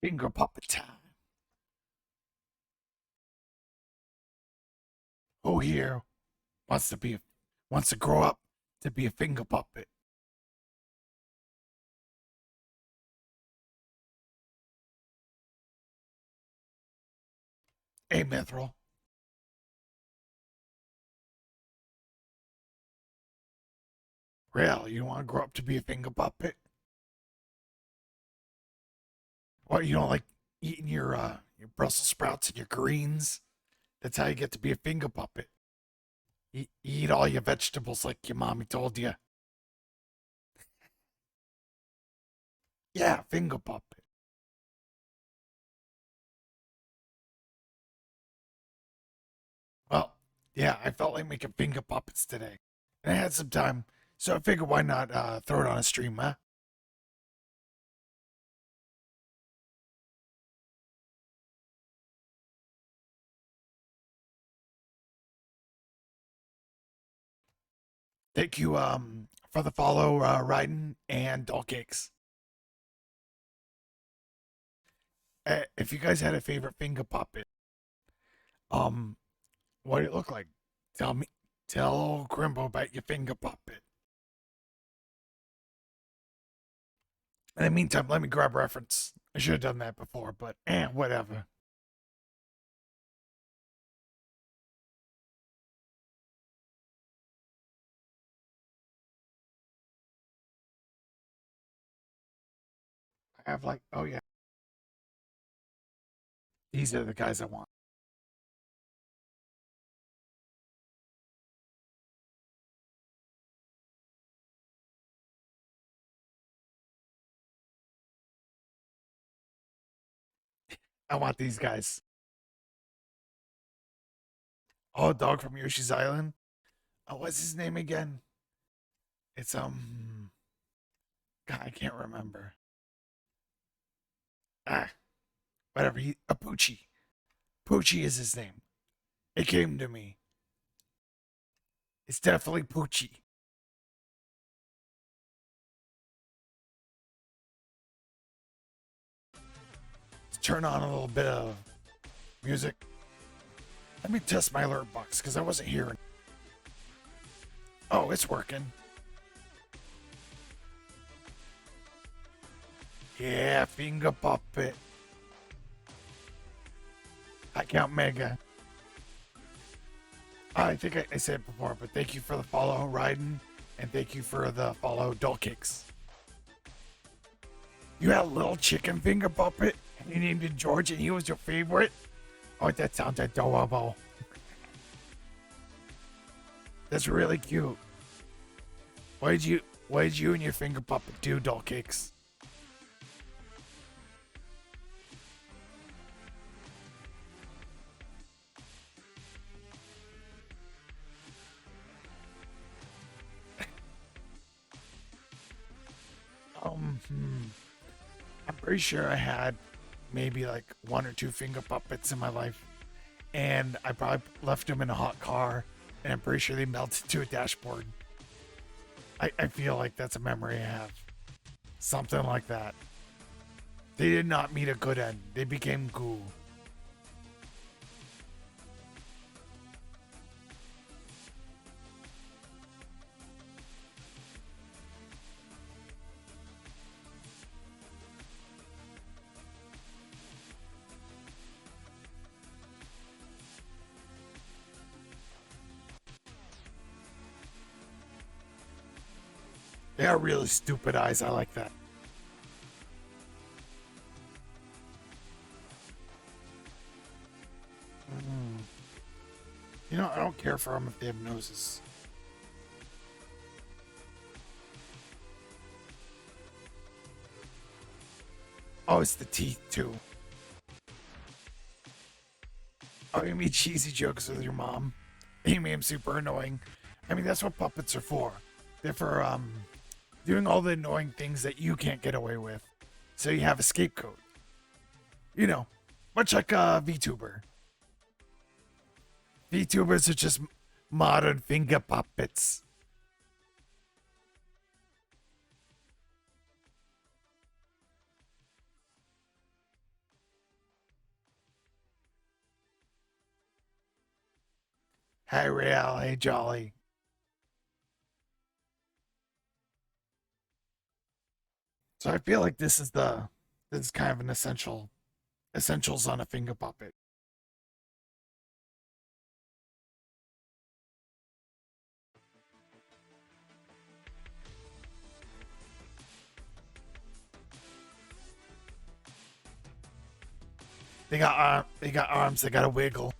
Finger puppet time. Who here wants to grow up to be a finger puppet? Hey, Mithril. Really, you want to grow up to be a finger puppet? What, you don't like eating your Brussels sprouts and your greens? That's how you get to be a finger puppet. You eat all your vegetables like your mommy told you. Yeah, finger puppet. Well, yeah, I felt like making finger puppets today. And I had some time, so I figured why not throw it on a stream, huh? Thank you for the follow, Ryden and Doll Cakes. If you guys had a favorite finger puppet, um, what did it look like? Tell me, tell old Grimbo about your finger puppet. In the meantime, let me grab reference. I should have done that before, but whatever. I have like, oh yeah, these are the guys I want. I want these guys. Oh, dog from Yoshi's Island. Oh, what's his name again? It's God, I can't remember. Ah, whatever. Poochie. Poochie is his name. It came to me. It's definitely Poochie. Let's turn on a little bit of music. Let me test my alert box because I wasn't hearing. Oh, it's working. Yeah, finger puppet. I count Mega. I think I said it before, but thank you for the follow, Ryden, and thank you for the follow, Doll Kicks. You had a little chicken finger puppet, and you named it George, and he was your favorite? Oh, that sounds adorable. That's really cute. What did you and your finger puppet do, Doll Cakes? I'm pretty sure I had maybe like one or two finger puppets in my life, and I probably left them in a hot car, and I'm pretty sure they melted to a dashboard. I feel like that's a memory I have. Something like that. They did not meet a good end. They became goo. They got really stupid eyes. I like that. You know, I don't care for them if they have noses. Oh, it's the teeth too. Oh, you made cheesy jokes with your mom. You made him super annoying. I mean, that's what puppets are for. They're for doing all the annoying things that you can't get away with. So you have a scapegoat. You know, much like a VTuber. VTubers are just modern finger puppets. Hey, Real. Hey, Jolly. So I feel like this is kind of an essentials on a finger puppet. They got arms. They got a wiggle,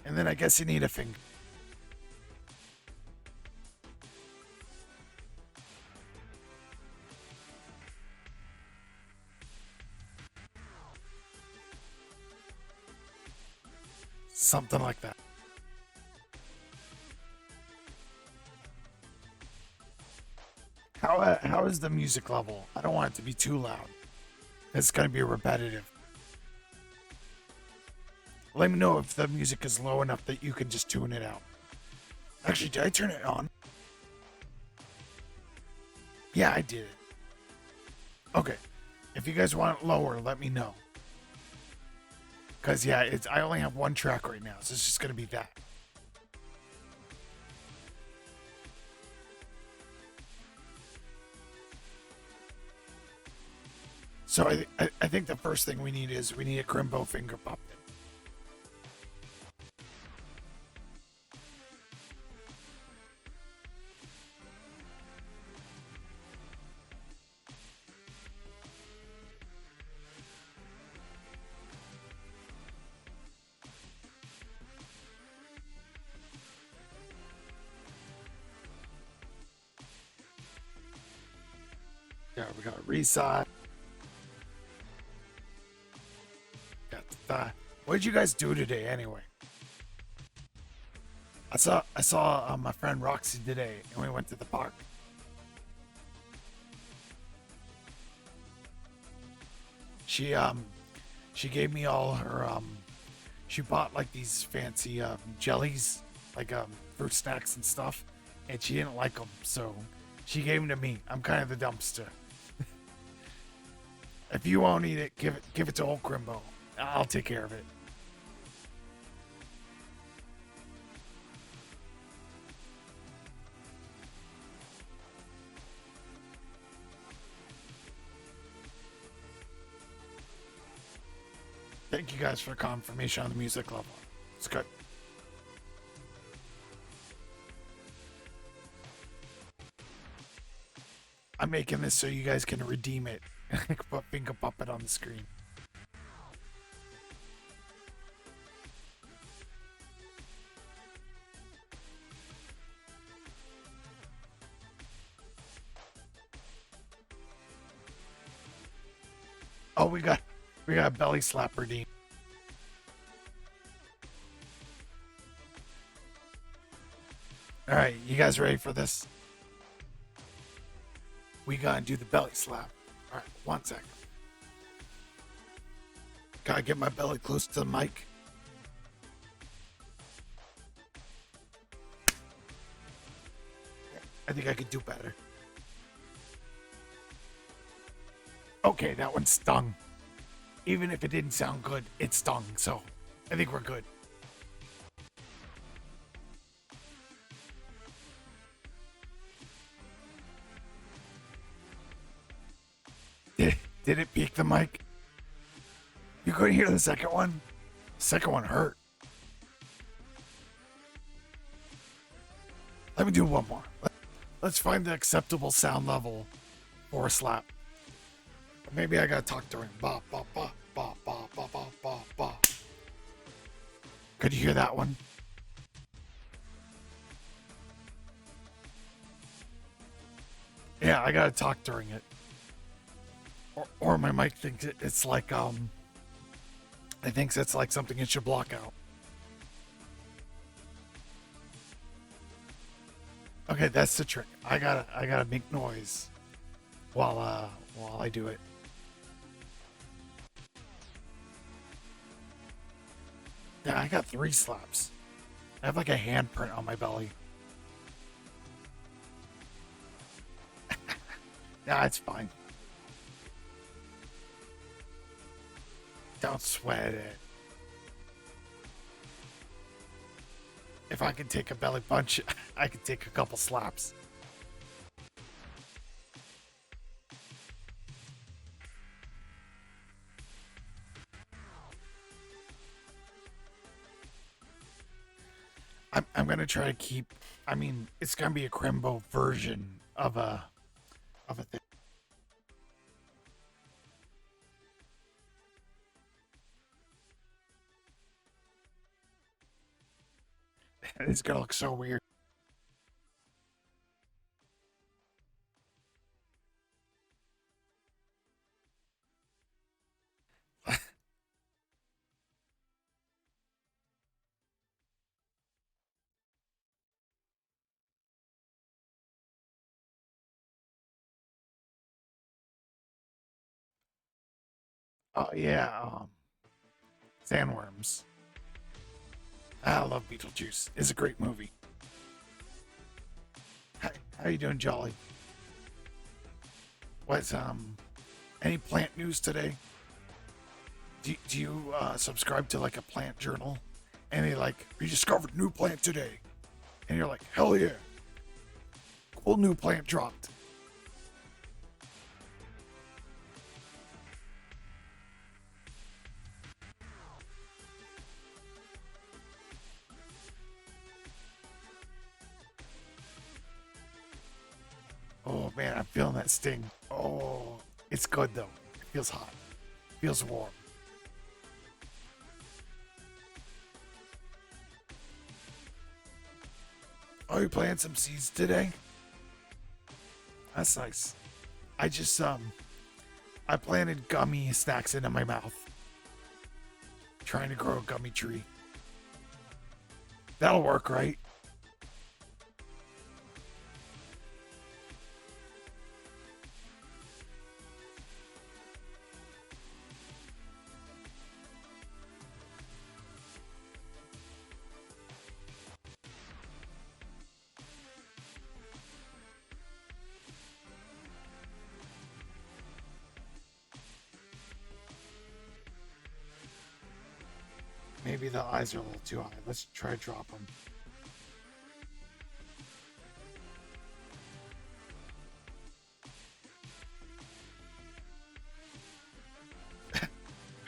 and then I guess you need a finger. Something like that. How is the music level? I don't want it to be too loud. It's gonna be repetitive. Let me know if the music is low enough that you can just tune it out. Actually, did I turn it on? Yeah, I did it. Okay. If you guys want it lower, let me know. Cause yeah, it's I only have one track right now, so it's just gonna be that. So I think the first thing we need is we need a Crimbo finger puppet. Yeah, we got a Reside. Got the thigh. What did you guys do today anyway? I saw my friend Roxy today, and we went to the park. She she gave me all her she bought like these fancy jellies, like fruit snacks and stuff, and she didn't like them, so she gave them to me. I'm kind of the dumpster. If you won't eat it, give it to old Crimbo. I'll take care of it. Thank you guys for the confirmation on the music level. It's good. I'm making this so you guys can redeem it. Put Finger Puppet on the screen. Oh, we got a belly slap redeem. All right, you guys ready for this? We gotta do the belly slap. All right, 1 second. Gotta get my belly close to the mic. I think I could do better. Okay, that one stung. Even if it didn't sound good, it stung. So I think we're good. Did it peak the mic? You couldn't hear the second one? The second one hurt. Let me do one more. Let's find the acceptable sound level for a slap. Maybe I gotta talk during. Ba ba ba ba ba ba ba ba ba. Could you hear that one? Yeah, I gotta talk during it. Or my mic thinks it's like it thinks it's like something it should block out. Okay, that's the trick. I gotta make noise while I do it. Yeah, I got 3 slaps. I have like a handprint on my belly. Yeah, it's fine. Don't sweat it. If I can take a belly punch, I can take a couple slaps. I'm gonna try to keep. I mean, it's gonna be a Crimbo version of a thing. It's gonna look so weird. Oh yeah, sandworms. I love Beetlejuice. It's a great movie. How you doing, Jolly? What's any plant news today? Do you subscribe to like a plant journal? And they like, we discovered new plant today, and you're like, hell yeah, cool new plant dropped. Oh man, I'm feeling that sting. Oh, it's good though. It feels hot. It feels warm. Are you planting some seeds today? That's nice. I just I planted gummy snacks into my mouth. Trying to grow a gummy tree. That'll work, right? Maybe the eyes are a little too high. Let's try to drop them.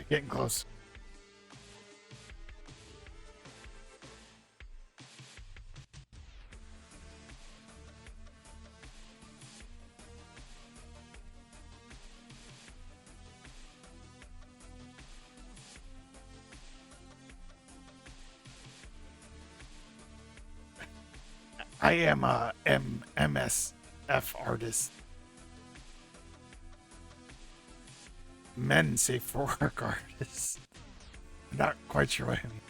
Getting close. I am a MSF artist. Men safe for work artist. Not quite sure what I mean.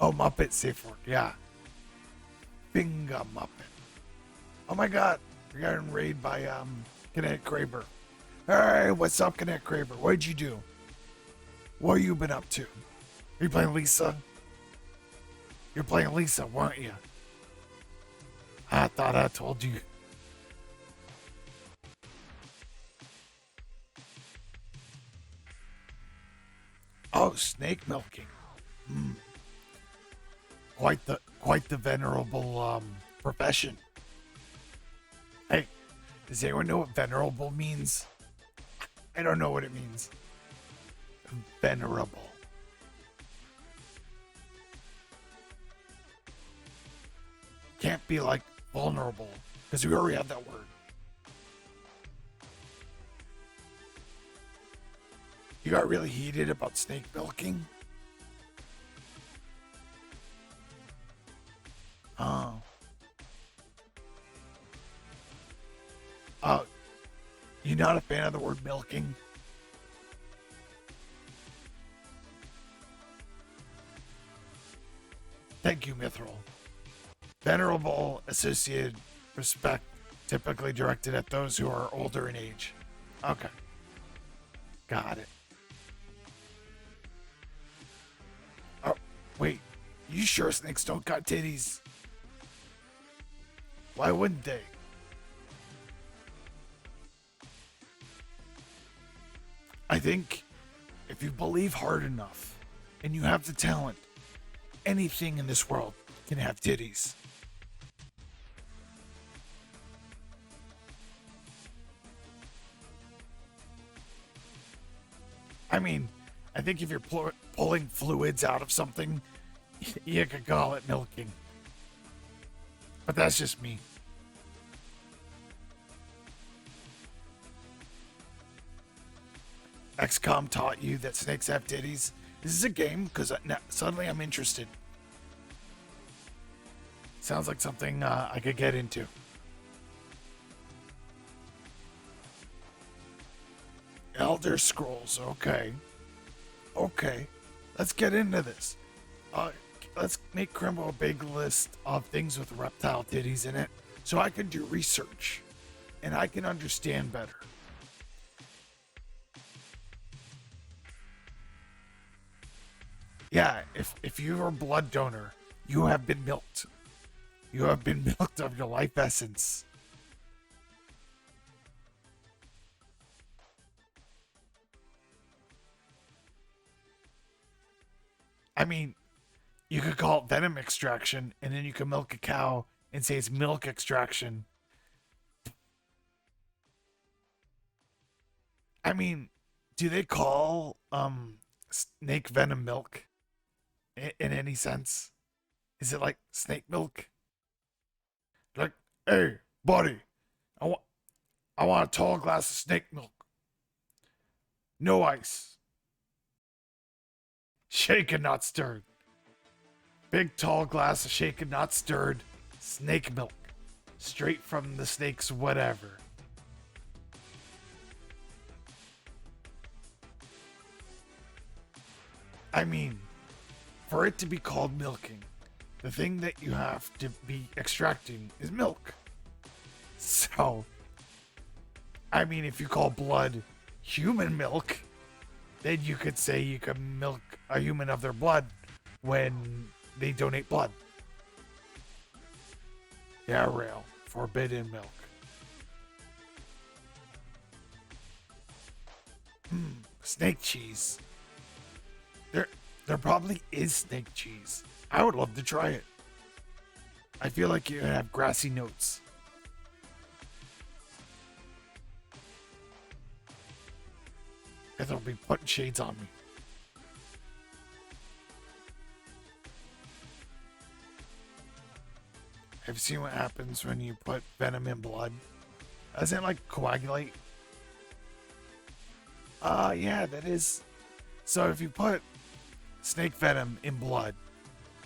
Oh, Muppet safe for work. Yeah. Fingah Muppet. Oh my god. We got in raid by Kinetic Kraber. Hey, what's up, Kinetic Kraber? What'd you do? What have you been up to? Are you playing Lisa? You're playing Lisa, weren't you? I thought I told you. Oh, snake milking. Mm, quite the venerable profession. Hey, does anyone know what venerable means? I don't know what it means. Venerable. Can't be like vulnerable because we already have that word. You got really heated about snake milking? Oh. Uh, you not a fan of the word milking? Thank you, Mithril. Venerable, associated, respect, typically directed at those who are older in age. Okay, got it. Oh, wait. You sure snakes don't got titties? Why wouldn't they? I think if you believe hard enough and you have the talent, anything in this world can have titties. I mean, I think if you're pulling fluids out of something, you could call it milking. But that's just me. XCOM taught you that snakes have titties. This is a game because suddenly I'm interested. Sounds like something I could get into. Elder Scrolls, okay. Okay, let's get into this. Let's make Crimbo a big list of things with reptile titties in it so I can do research and I can understand better. Yeah, if you're a blood donor, you have been milked. You have been milked of your life essence. I mean, you could call it venom extraction, and then you can milk a cow and say it's milk extraction. I mean, do they call snake venom milk in any sense? Is it like snake milk? Like, hey, buddy, I want a tall glass of snake milk. No ice. Shaken, not stirred. Big tall glass of shaken, not stirred snake milk. Straight from the snake's whatever. I mean, for it to be called milking, the thing that you have to be extracting is milk. So, I mean, if you call blood human milk, then you could say you can milk a human of their blood when they donate blood. Yeah, rail. Forbidden milk. Snake cheese. There probably is snake cheese. I would love to try it. I feel like you have grassy notes. And they'll be putting shades on me. Have you seen what happens when you put venom in blood? Doesn't it like coagulate? Yeah, that is. So if you put snake venom in blood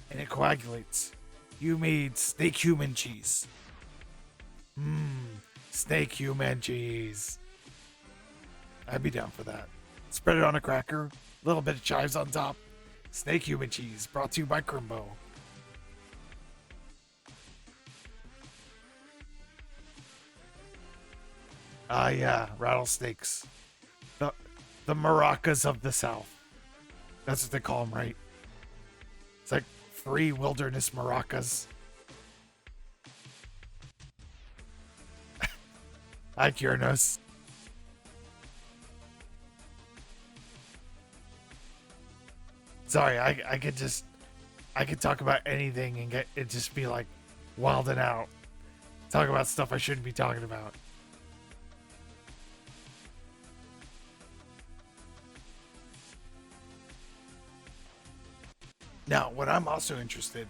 and it coagulates, you made snake human cheese. Snake human cheese. I'd be down for that. Spread it on a cracker, a little bit of chives on top. Snake human cheese, brought to you by Crimbo. Yeah, rattlesnakes. The maracas of the South. That's what they call them, right? It's like free wilderness maracas. Hi, Kiernos. Sorry, I could talk about anything and get it just be like wilding out. Talk about stuff I shouldn't be talking about. Now, what I'm also interested,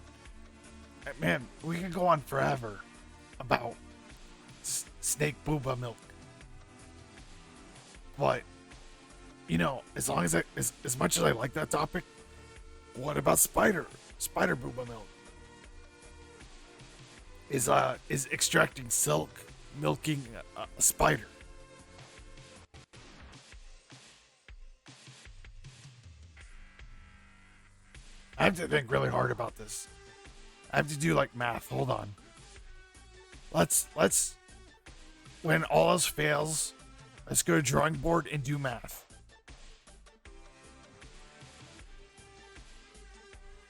man, we can go on forever about snake booba milk, but you know, as long as as much as I like that topic, what about spider booba milk? Is extracting silk, milking a spider? I have to think really hard about this. I have to do like math. Hold on. Let's when all else fails, let's go to drawing board and do math.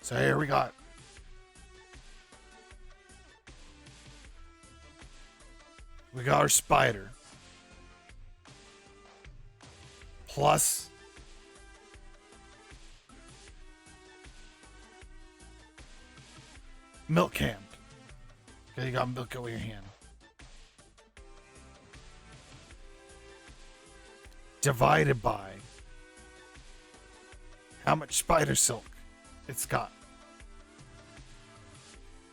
So here we got our spider plus Milk hand. Okay, you got milk in your hand. Divided by how much spider silk it's got.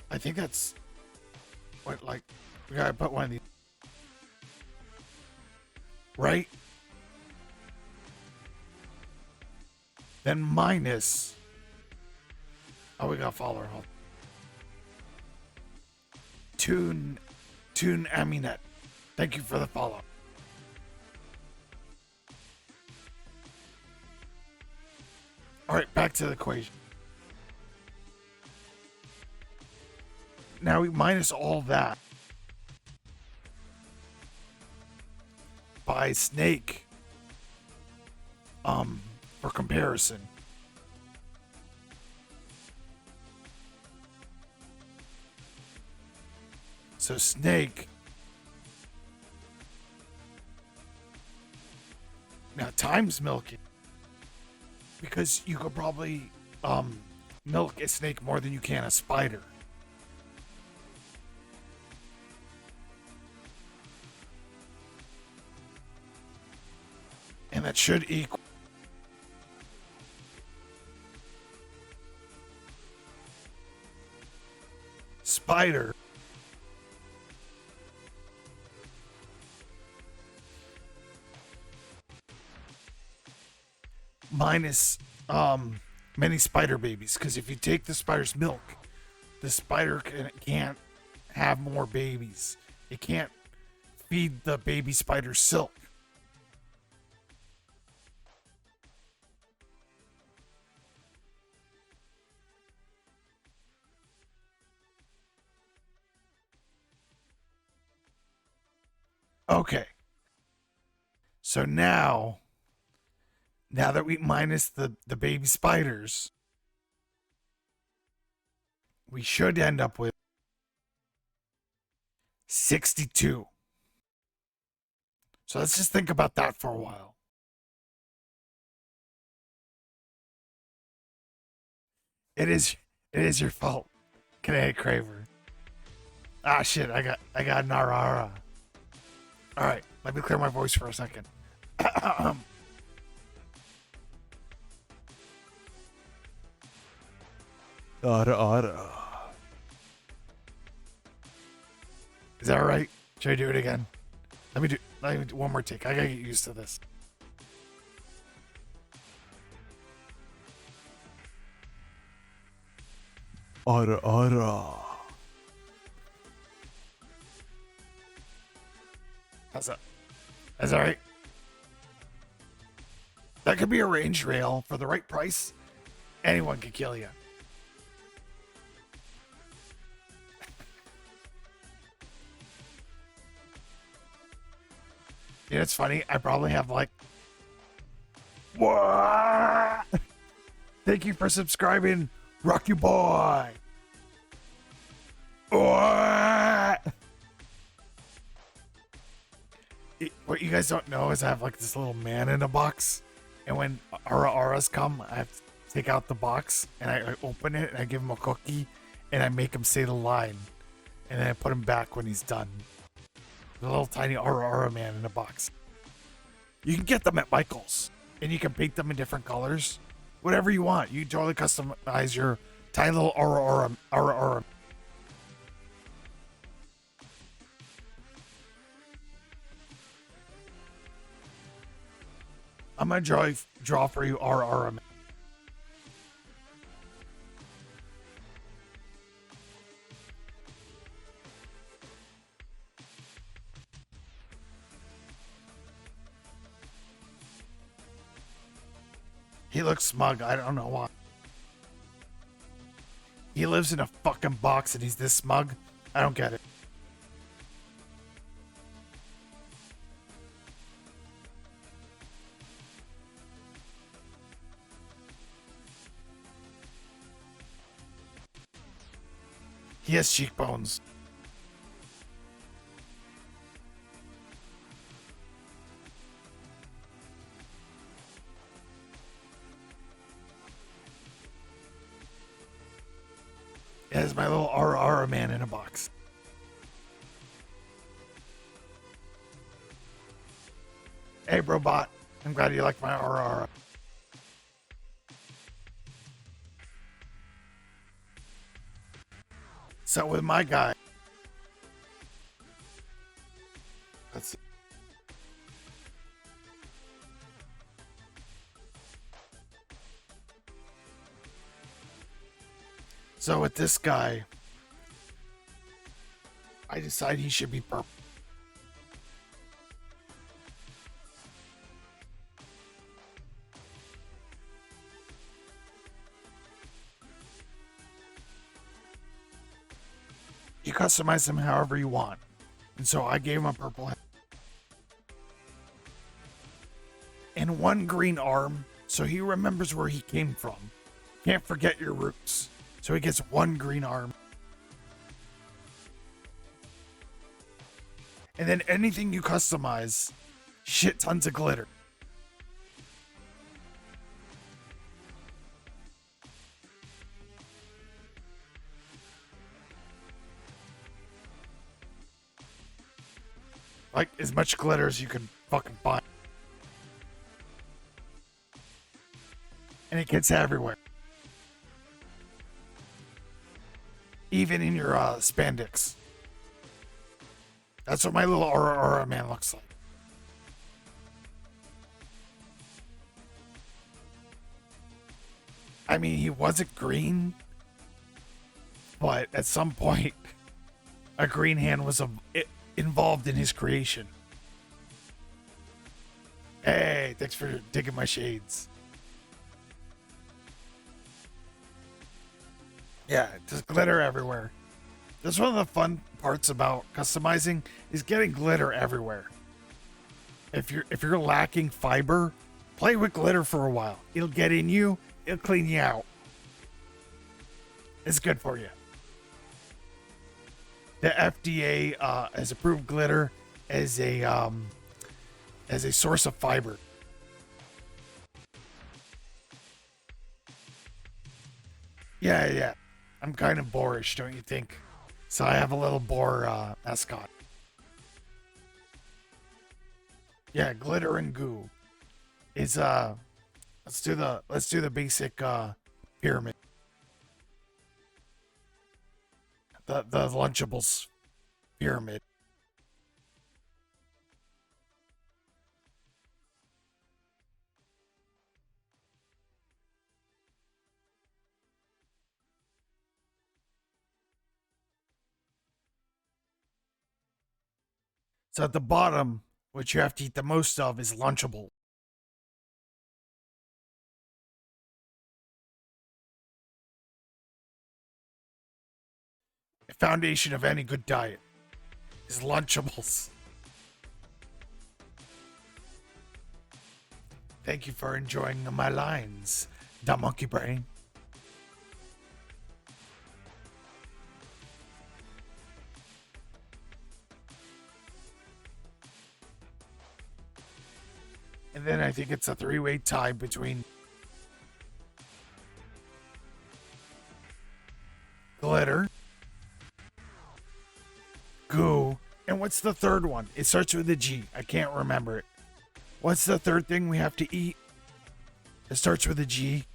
I think that's what, like, we gotta put one of these. Right? Then minus. Oh, we got follower. Tune Aminet. Thank you for the follow. All right, back to the equation. Now we minus all that by snake. For comparison. So snake. Now times milking. Because you could probably milk a snake more than you can a spider. And that should equal spider minus many spider babies, because if you take the spider's milk, the spider can't have more babies. It can't feed the baby spider silk. Okay. So now that we minus the baby spiders, we should end up with 62. So let's just think about that for a while. It is your fault, Kinetic Craver. Ah shit, I got Narara. Alright, let me clear my voice for a second. Is that right? Should I do it again? Let me do one more take. I gotta get used to this. How's that? Is that right? That could be a range rail for the right price. Anyone could kill you. You know, it's funny. I probably have like. What? Thank you for subscribing, Rocky Boy. What? What you guys don't know is I have like this little man in a box, and when auras come, I have to take out the box and I open it and I give him a cookie and I make him say the line, and then I put him back when he's done. The little tiny aura man in a box. You can get them at Michael's, and you can paint them in different colors, whatever you want. You can totally customize your tiny little aura. I'm gonna draw for you aura. He looks smug. I don't know why. He lives in a fucking box and he's this smug. I don't get it. He has cheekbones. It has my little Aura man in a box. Hey, Robot. I'm glad you like my Aura. So with my guy, let's see. So with this guy, I decide he should be purple. You customize him however you want. And so I gave him a purple head. And one green arm, so he remembers where he came from. Can't forget your roots. So he gets one green arm. And then anything you customize, shit tons of glitter. Like as much glitter as you can fucking find. And it gets everywhere. Even in your spandex. That's what my little Aura man looks like. I mean, he wasn't green, but at some point, a green hand was involved in his creation. Hey, thanks for digging my shades. Yeah, just glitter everywhere. That's one of the fun parts about customizing is getting glitter everywhere. If you're lacking fiber, play with glitter for a while. It'll get in you, it'll clean you out. It's good for you. The FDA has approved glitter as a source of fiber. Yeah. I'm kind of boorish, don't you think? So I have a little boar mascot. Yeah, glitter and goo. Is let's do the basic pyramid. The Lunchables pyramid. So at the bottom, what you have to eat the most of is Lunchable. The foundation of any good diet is Lunchables. Thank you for enjoying my lines, the monkey brain. And then I think it's a three-way tie between glitter, goo, and what's the third one? It starts with a G. I can't remember it. What's the third thing we have to eat? It starts with a G.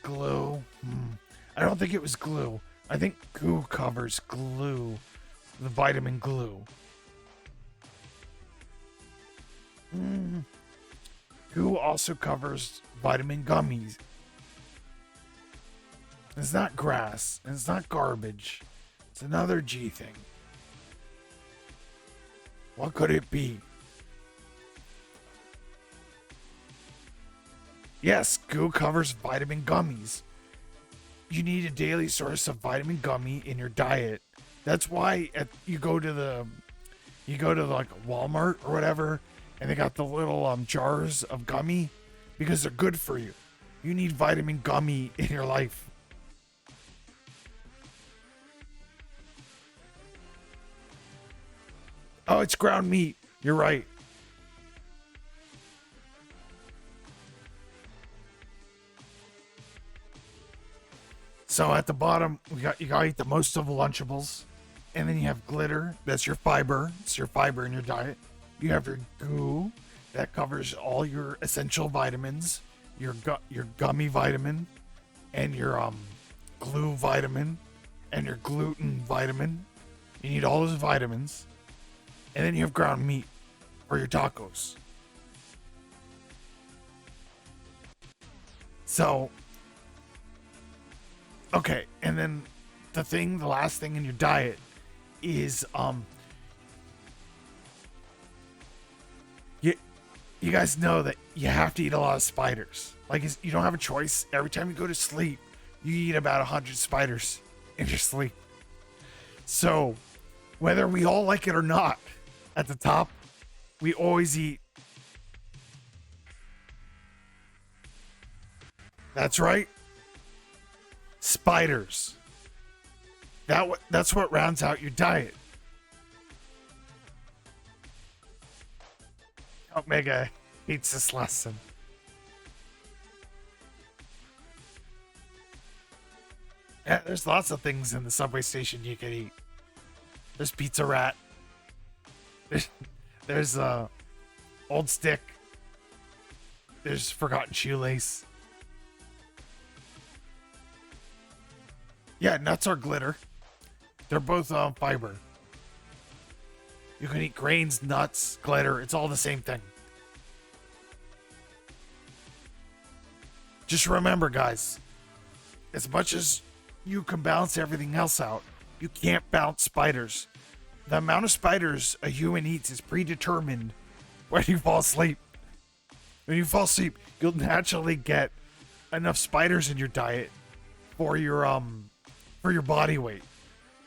Glue. I don't think it was glue. I think goo covers glue. The vitamin glue. Goo also covers vitamin gummies. It's not grass. And it's not garbage. It's another G thing. What could it be? Yes, goo covers vitamin gummies. You need a daily source of vitamin gummy in your diet. That's why you go to like Walmart or whatever, and they got the little jars of gummy because they're good for you. You need vitamin gummy in your life. Oh, it's ground meat. You're right. So at the bottom, you gotta eat the most of the Lunchables, and then you have glitter. That's your fiber. It's your fiber in your diet. You have your goo that covers all your essential vitamins, your gummy vitamin, and your glue vitamin, and your gluten vitamin. You need all those vitamins, and then you have ground meat for your tacos. So, okay, and then the last thing in your diet is you you guys know that you have to eat a lot of spiders. Like you don't have a choice. Every time you go to sleep, you eat about 100 spiders in your sleep. So, whether we all like it or not, at the top, we always eat. That's right. Spiders. That's what rounds out your diet. Omega hates this lesson. Yeah, there's lots of things in the subway station you can eat. There's Pizza Rat. There's Old Stick. There's Forgotten Shoelace. Yeah, nuts are glitter. They're both fiber. You can eat grains, nuts, glitter. It's all the same thing. Just remember, guys, as much as you can balance everything else out, you can't balance spiders. The amount of spiders a human eats is predetermined when you fall asleep. When you fall asleep, you'll naturally get enough spiders in your diet for your body weight.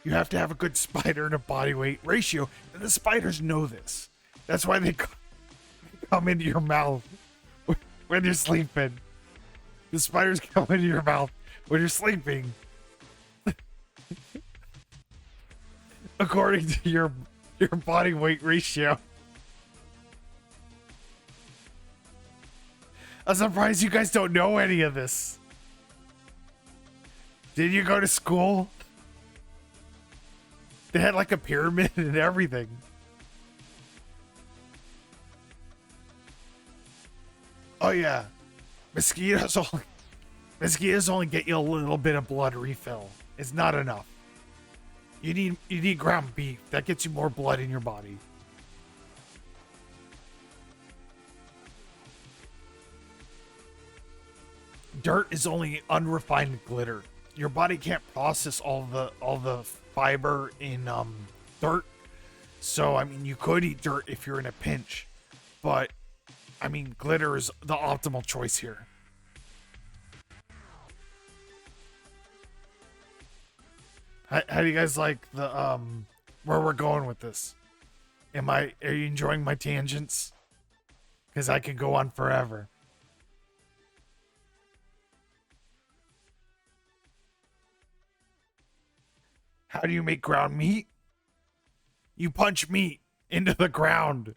You have to have a good spider to body weight ratio, and the spiders know this. That's why they come into your mouth when you're sleeping. The spiders come into your mouth when you're sleeping. According to your body weight ratio. I'm surprised you guys don't know any of this. Did you go to school? They had like a pyramid and everything. Oh yeah. Mosquitoes only get you a little bit of blood refill. It's not enough. You need ground beef. That gets you more blood in your body. Dirt is only unrefined glitter. Your body can't process all the fiber in dirt. So I mean, you could eat dirt if you're in a pinch, but I mean, glitter is the optimal choice here. How do you guys like the where we're going with this? Are you enjoying my tangents? Because I could go on forever. How do you make ground meat? You punch meat into the ground.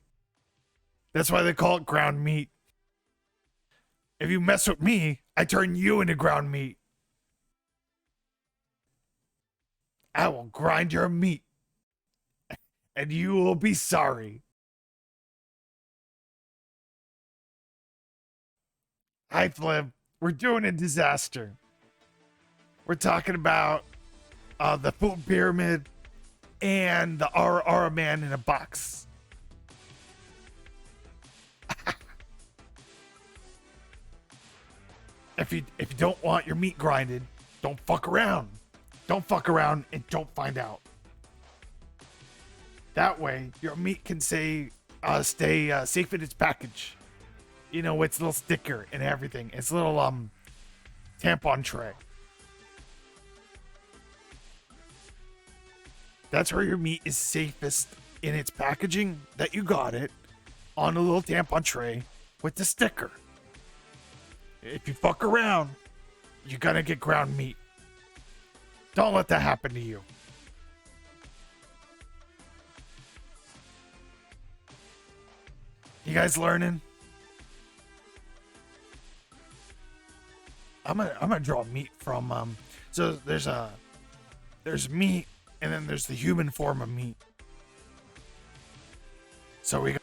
That's why they call it ground meat. If you mess with me, I turn you into ground meat. I will grind your meat, and you will be sorry. Hi, Flim. We're doing a disaster. We're talking about the food pyramid and the Ara man in a box. If you don't want your meat grinded, don't fuck around. Don't fuck around and don't find out. That way, your meat can stay safe in its package. You know, its little sticker and everything. Its little tampon tray. That's where your meat is safest in its packaging. That you got it on a little tampon tray with the sticker. If you fuck around, you're gonna get ground meat. Don't let that happen to you. You guys learning? I'm gonna draw meat from there's meat, and then there's the human form of meat. So we got,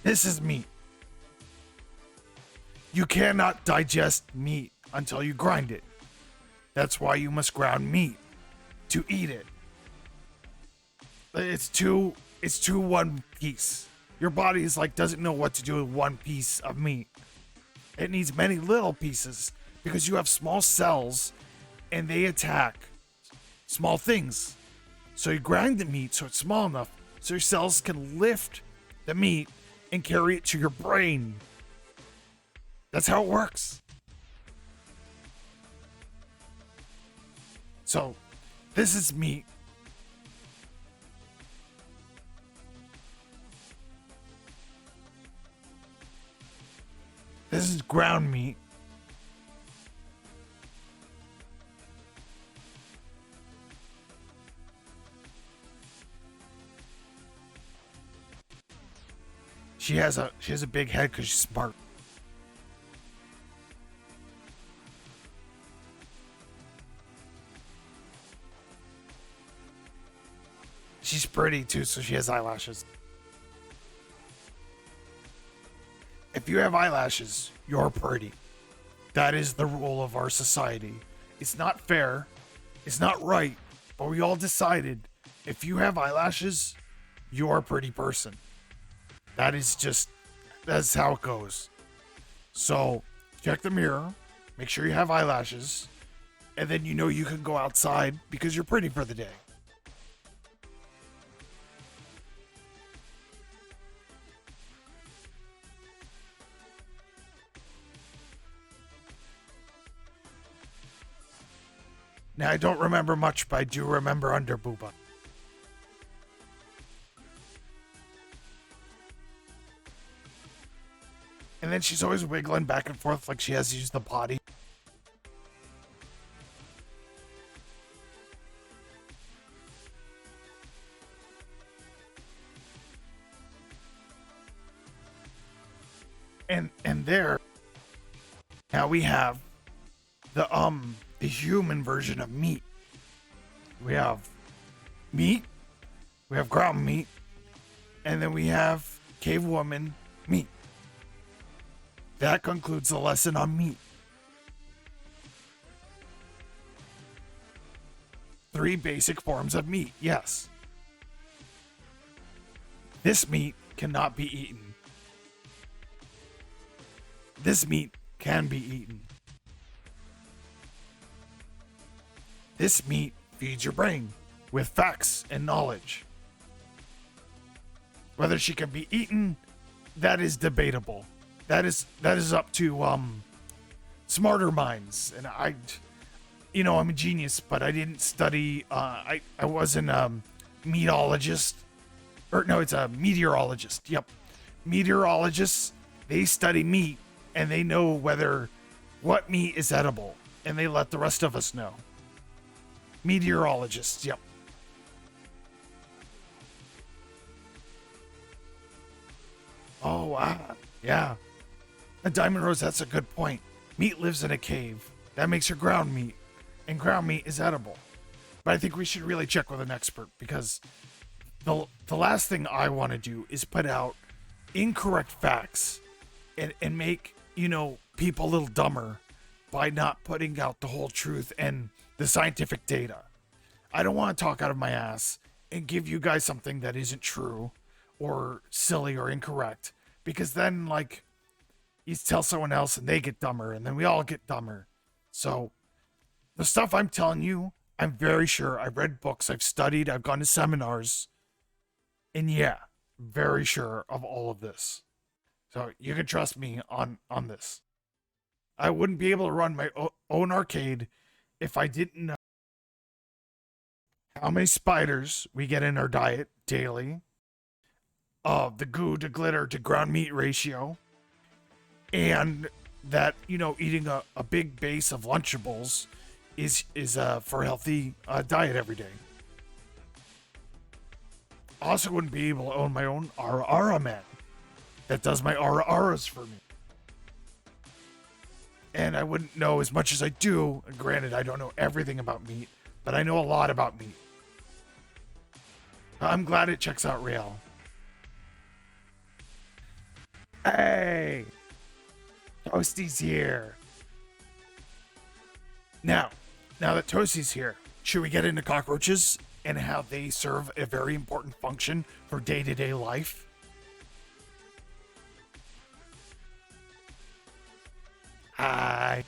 this is meat. You cannot digest meat until you grind it. That's why you must ground meat to eat it. It's too one piece. Your body is like doesn't know what to do with one piece of meat. It needs many little pieces because you have small cells and they attack small things. So you grind the meat so it's small enough so your cells can lift the meat and carry it to your brain. That's how it works. So this is meat. This is ground meat. She has a big head because she's smart. She's pretty too, so she has eyelashes. If you have eyelashes, you're pretty. That is the rule of our society. It's not fair. It's not right. But we all decided if you have eyelashes, you're a pretty person. That's how it goes. So check the mirror, make sure you have eyelashes, and then you know you can go outside because you're pretty for the day. Now, I don't remember much, but I do remember under booba. And then she's always wiggling back and forth like she has to use the body. And there, now we have the human version of meat. We have meat, we have ground meat, and then we have cave woman meat. That concludes the lesson on meat. 3 basic forms of meat, yes. This meat cannot be eaten. This meat can be eaten. This meat feeds your brain with facts and knowledge. Whether she can be eaten, that is debatable. That is up to smarter minds. And I'm a genius, but I didn't study. I wasn't a meteorologist, or no, it's a meteorologist. Yep, meteorologists, they study meat and they know what meat is edible, and they let the rest of us know. Meteorologists, yep. Oh, wow. Yeah. And Diamond Rose, that's a good point. Meat lives in a cave. That makes her ground meat. And ground meat is edible. But I think we should really check with an expert, because the last thing I want to do is put out incorrect facts and make, people a little dumber by not putting out the whole truth and the scientific data. I don't want to talk out of my ass and give you guys something that isn't true or silly or incorrect, because then you tell someone else and they get dumber, and then we all get dumber. So the stuff I'm telling you, I'm very sure. I've read books, I've studied, I've gone to seminars, and yeah, very sure of all of this. So you can trust me on this. I wouldn't be able to run my own arcade if I didn't know how many spiders we get in our diet daily, the goo to glitter to ground meat ratio, and that, eating a big base of Lunchables is for a healthy diet every day. Also wouldn't be able to own my own RRMN. that does my auras for me. And I wouldn't know as much as I do. Granted, I don't know everything about meat, but I know a lot about meat. I'm glad it checks out real. Hey! Toasty's here. Now that Toasty's here, should we get into cockroaches and how they serve a very important function for day-to-day life? Hi.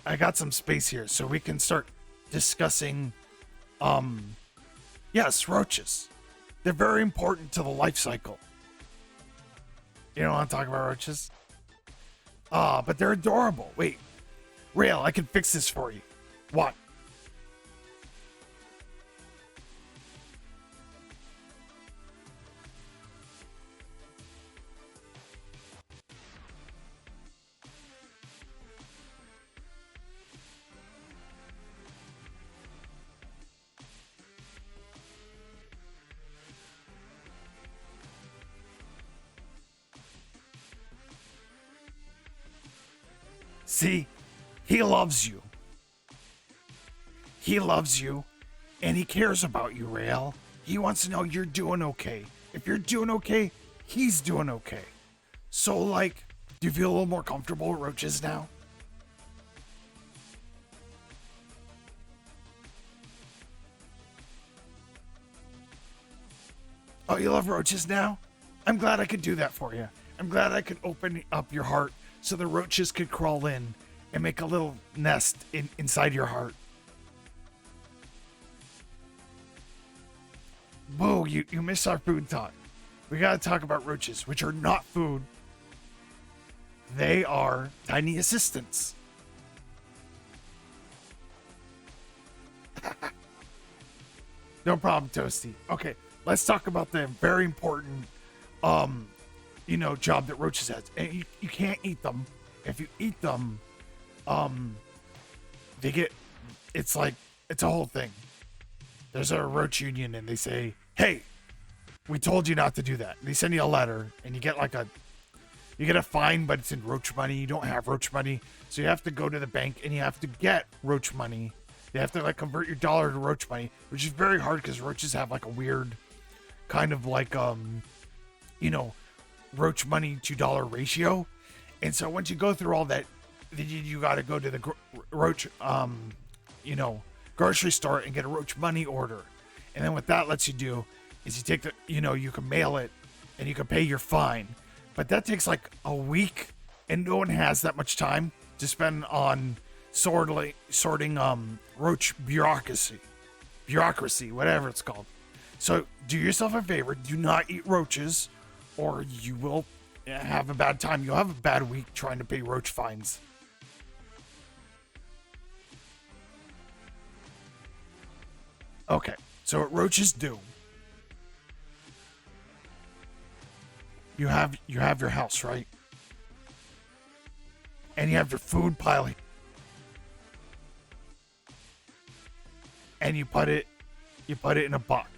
I got some space here so we can start discussing, yes, roaches. They're very important to the life cycle. You don't want to talk about roaches? But they're adorable. Wait, Rail, I can fix this for you. What? See, he loves you. He loves you, and he cares about you, Rael. He wants to know you're doing okay. If you're doing okay, he's doing okay. So, like, do you feel a little more comfortable with roaches now? Oh, you love roaches now? I'm glad I could do that for you. I'm glad I could open up your heart so the roaches could crawl in and make a little nest inside your heart. Whoa, you missed our food talk. We gotta talk about roaches, which are not food. They are tiny assistants. No problem, Toasty. Okay, let's talk about the very important, job that roaches has. And you can't eat them. If you eat them, it's a whole thing. There's a roach union and they say, hey, we told you not to do that. And they send you a letter and you get a fine, but it's in roach money. You don't have roach money. So you have to go to the bank and you have to get roach money. You have to convert your dollar to roach money, which is very hard because roaches have a weird kind of roach money to dollar ratio. And so once you go through all that, then you got to go to the roach, grocery store and get a roach money order. And then what that lets you do is you take you can mail it and you can pay your fine. But that takes a week and no one has that much time to spend on sorting roach bureaucracy, whatever it's called. So do yourself a favor, do not eat roaches or you will have a bad time. You'll have a bad week trying to pay roach fines. Okay, so what roaches do, you have your house, right? And you have your food pile, and you put it in a box.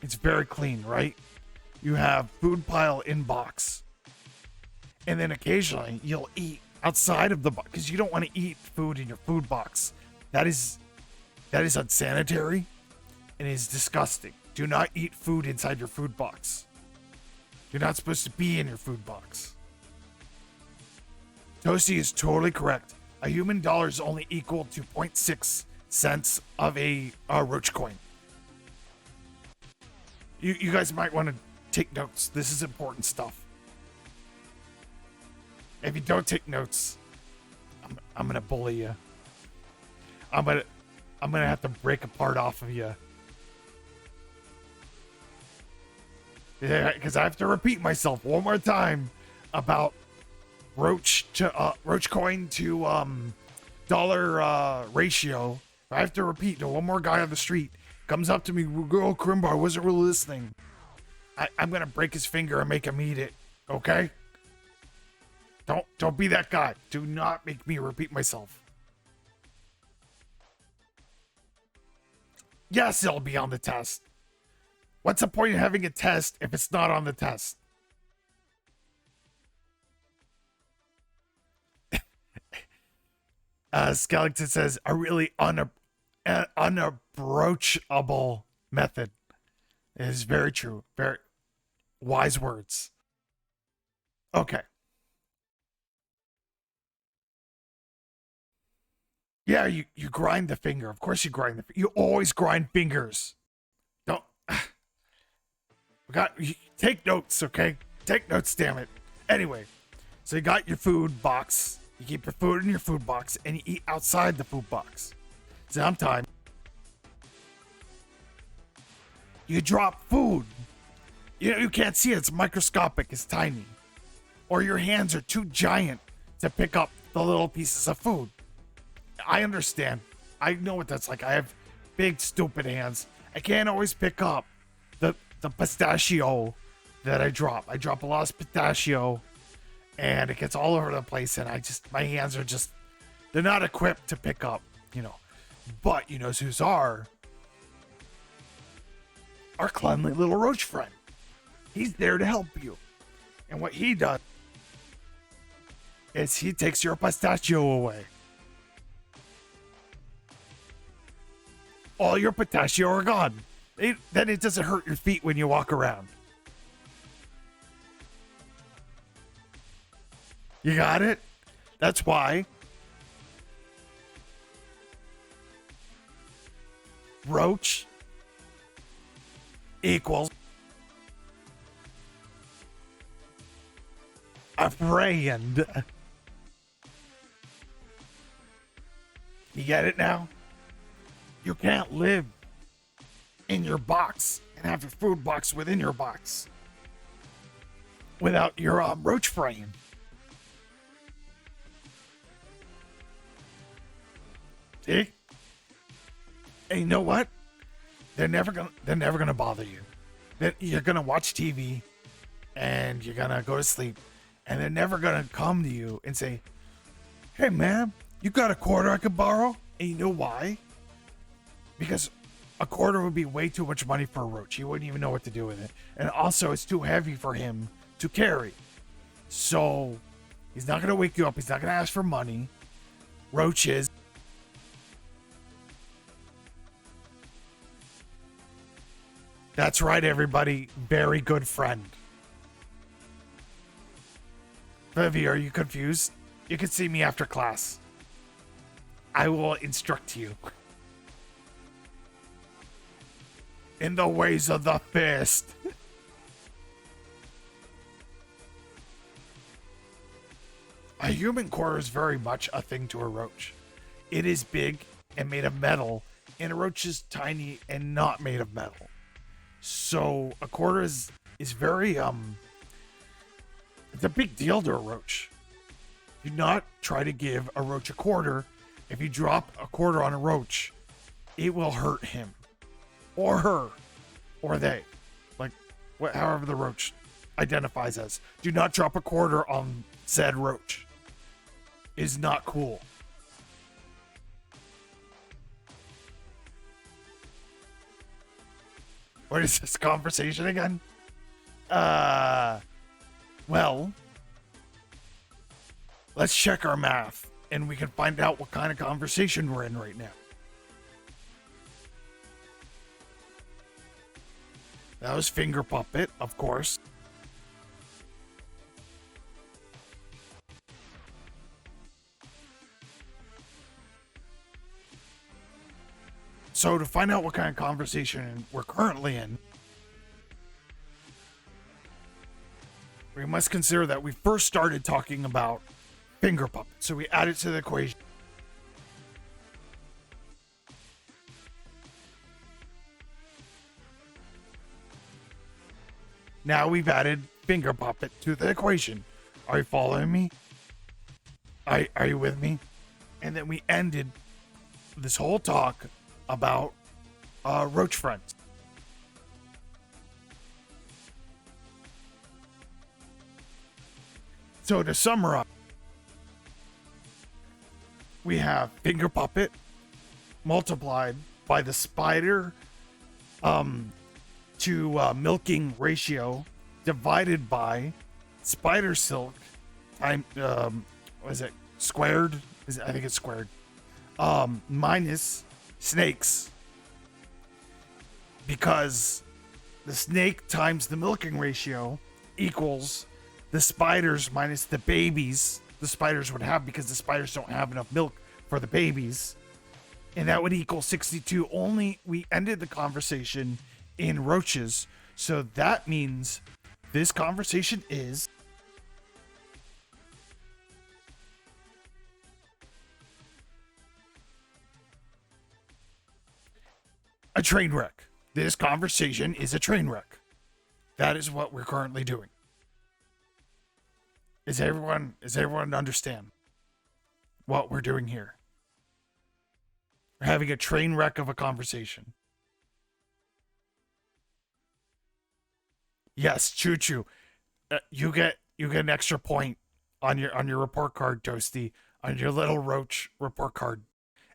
It's very clean, right? You have food pile in box, and then occasionally you'll eat outside of the box because you don't want to eat food in your food box. That is unsanitary and is disgusting. Do not eat food inside your food box. You're not supposed to be in your food box. Toasty is totally correct. A human dollar is only equal to 0.6 cents of a roach coin. You guys might want to take notes. This is important stuff. If you don't take notes, I'm gonna bully you. I'm gonna have to break a part off of you. Yeah, because I have to repeat myself one more time about roach coin to dollar ratio. I have to repeat to one more guy on the street comes up to me, "Oh, Crimbo, I wasn't really listening." I'm gonna break his finger and make him eat it. Okay? Don't be that guy. Do not make me repeat myself. Yes, it'll be on the test. What's the point of having a test if it's not on the test? Skellington says a really unapproachable method. It is very true. Very wise words. Okay. Yeah, you grind the finger. Of course you grind you always grind fingers. Don't take notes, okay? Take notes, damn it. Anyway, so you got your food box. You keep your food in your food box and you eat outside the food box. Sometimes you drop food. You can't see it. It's microscopic. It's tiny. Or your hands are too giant to pick up the little pieces of food. I understand. I know what that's like. I have big, stupid hands. I can't always pick up the pistachio that I drop. I drop a lot of pistachio, and it gets all over the place, and my hands are just, they're not equipped to pick up, But you know who's our cleanly little roach friend. He's there to help you. And what he does is he takes your pistachio away. All your pistachio are gone. Then it doesn't hurt your feet when you walk around. You got it? That's why roach equals a friend. You get it now? You can't live in your box and have your food box within your box without your roach friend. See? And you know what? They're never gonna bother you. You're gonna watch TV and you're gonna go to sleep, and they're never gonna come to you and say, "Hey man, you got a quarter I could borrow?" And you know why? Because a quarter would be way too much money for a roach. He wouldn't even know what to do with it. And also it's too heavy for him to carry. So he's not gonna wake you up, he's not gonna ask for money. Roaches, that's right, everybody. Very good friend. Vivi, are you confused? You can see me after class. I will instruct you. In the ways of the fist. A human core is very much a thing to a roach. It is big and made of metal, and a roach is tiny and not made of metal. So a quarter is very it's a big deal to a roach. Do not try to give a roach a quarter. If you drop a quarter on a roach, it will hurt him or her or they, like however the roach identifies as. Do not drop a quarter on said roach. It is not cool. What is this conversation again? Well, let's check our math and we can find out what kind of conversation we're in right now. That was Finger Puppet, of course. So to find out what kind of conversation we're currently in, we must consider that we first started talking about Finger Puppet. So we add it to the equation. Now we've added Finger Puppet to the equation. Are you following me? Are you with me? And then we ended this whole talk about roach friends. So to summarize, we have Finger Puppet multiplied by the spider to milking ratio divided by spider silk time, what is it, squared? I think it's squared. Minus snakes. Because the snake times the milking ratio equals the spiders minus the babies the spiders would have, because the spiders don't have enough milk for the babies. And that would equal 62. Only we ended the conversation in roaches. So that means this conversation is a train wreck. This conversation is a train wreck. That is what we're currently doing. Is everyone understand what we're doing here? We're having a train wreck of a conversation. Yes, choo choo. You get an extra point on your report card, Toasty, on your little roach report card,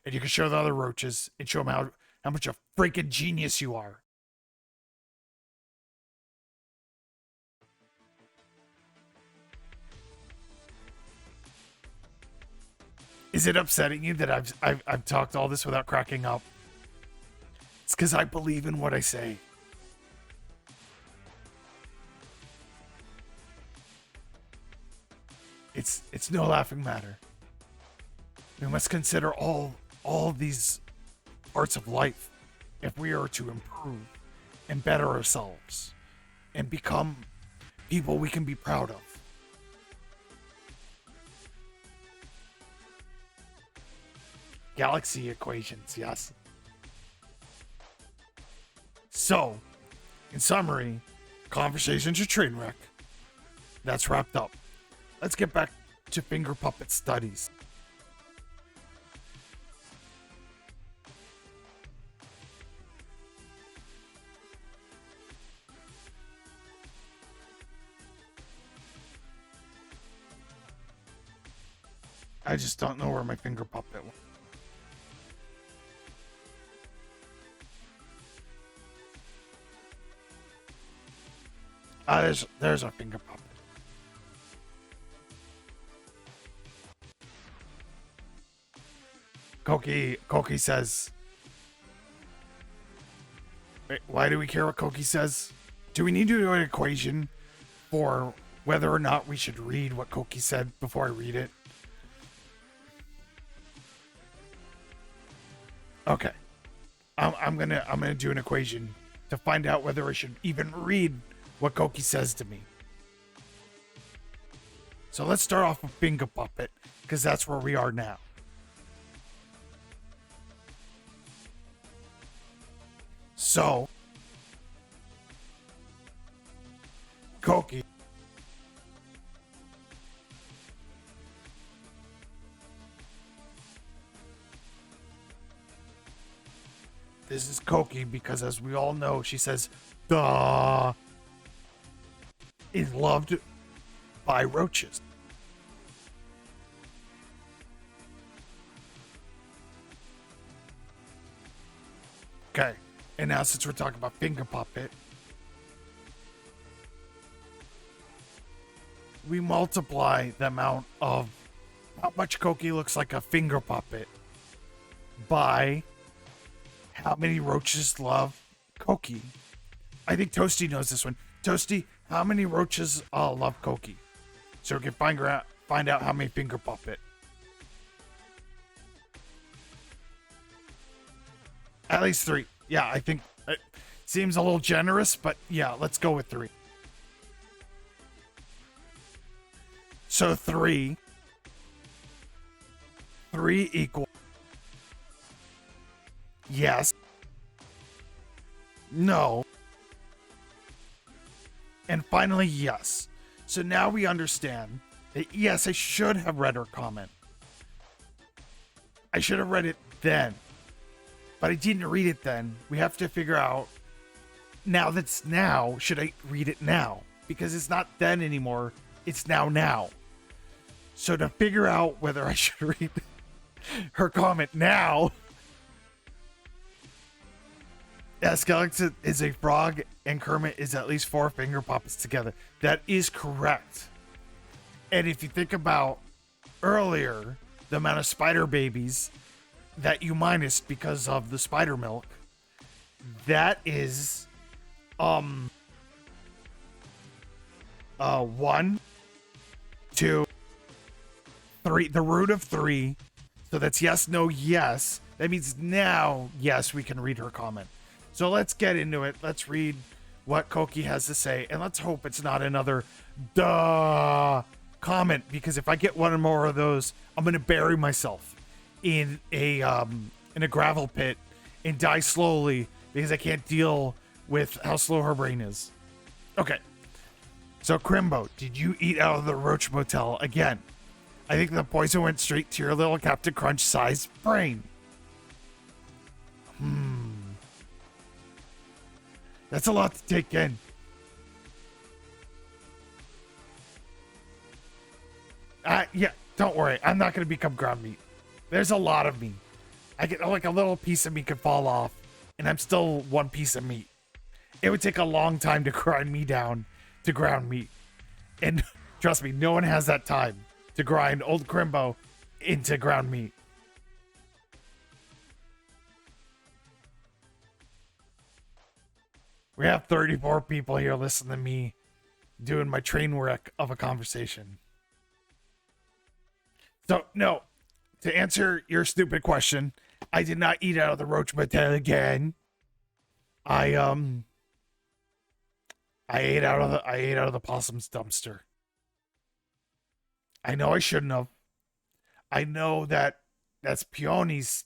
and you can show the other roaches and show them how much a freaking genius you are. Is it upsetting you that I've talked all this without cracking up? It's because I believe in what I say. It's no laughing matter. We must consider all these parts of life if we are to improve and better ourselves and become people we can be proud of. Galaxy equations, yes. So, in summary, conversations are train wreck. That's wrapped up. Let's get back to finger puppet studies. I just don't know where my finger puppet went. There's our finger puppet. Koki says. Wait, why do we care what Koki says? Do we need to do an equation for whether or not we should read what Koki said before I read it? Okay. I'm gonna do an equation to find out whether I should even read what Koki says to me. So let's start off with Finger Puppet, because that's where we are now. So, Koki. This is Koki because, as we all know, she says, duh, is loved by roaches. Okay, and now since we're talking about Finger Puppet, we multiply the amount of how much Koki looks like a finger puppet by how many roaches love Koki. I think Toasty knows this one. Toasty, how many roaches love Koki? So we can find out how many finger puppet. At least 3. Yeah, I think it seems a little generous, but yeah, let's go with 3. So 3 equal. Yes. No. And finally, yes. So now we understand that, yes, I should have read her comment. I should have read it then. But I didn't read it then. We have to figure out, now that's now, should I read it now? Because it's not then anymore. It's now. So to figure out whether I should read her comment now, Yeah, Skeleton is a frog, and Kermit is at least 4 finger puppets together. That is correct. And if you think about earlier, the amount of spider babies that you minus because of the spider milk, that is 1, 2, 3, the root of 3. So that's yes, no, yes. That means now, yes, we can read her comment. So let's get into it. Let's read what Koki has to say, and let's hope it's not another duh comment, because if I get one or more of those, I'm gonna bury myself in a gravel pit and die slowly because I can't deal with how slow her brain is. Okay. So Crimbo, did you eat out of the Roach Motel again? I think the poison went straight to your little Captain Crunch sized brain. That's a lot to take in. Yeah, don't worry. I'm not going to become ground meat. There's a lot of me. I get like a little piece of me could fall off, and I'm still one piece of meat. It would take a long time to grind me down to ground meat. And trust me, no one has that time to grind old Crimbo into ground meat. We have 34 people here listening to me doing my train wreck of a conversation. So, no, to answer your stupid question, I did not eat out of the Roach Motel again. I ate out of the possum's dumpster. I know I shouldn't have. I know that's Peony's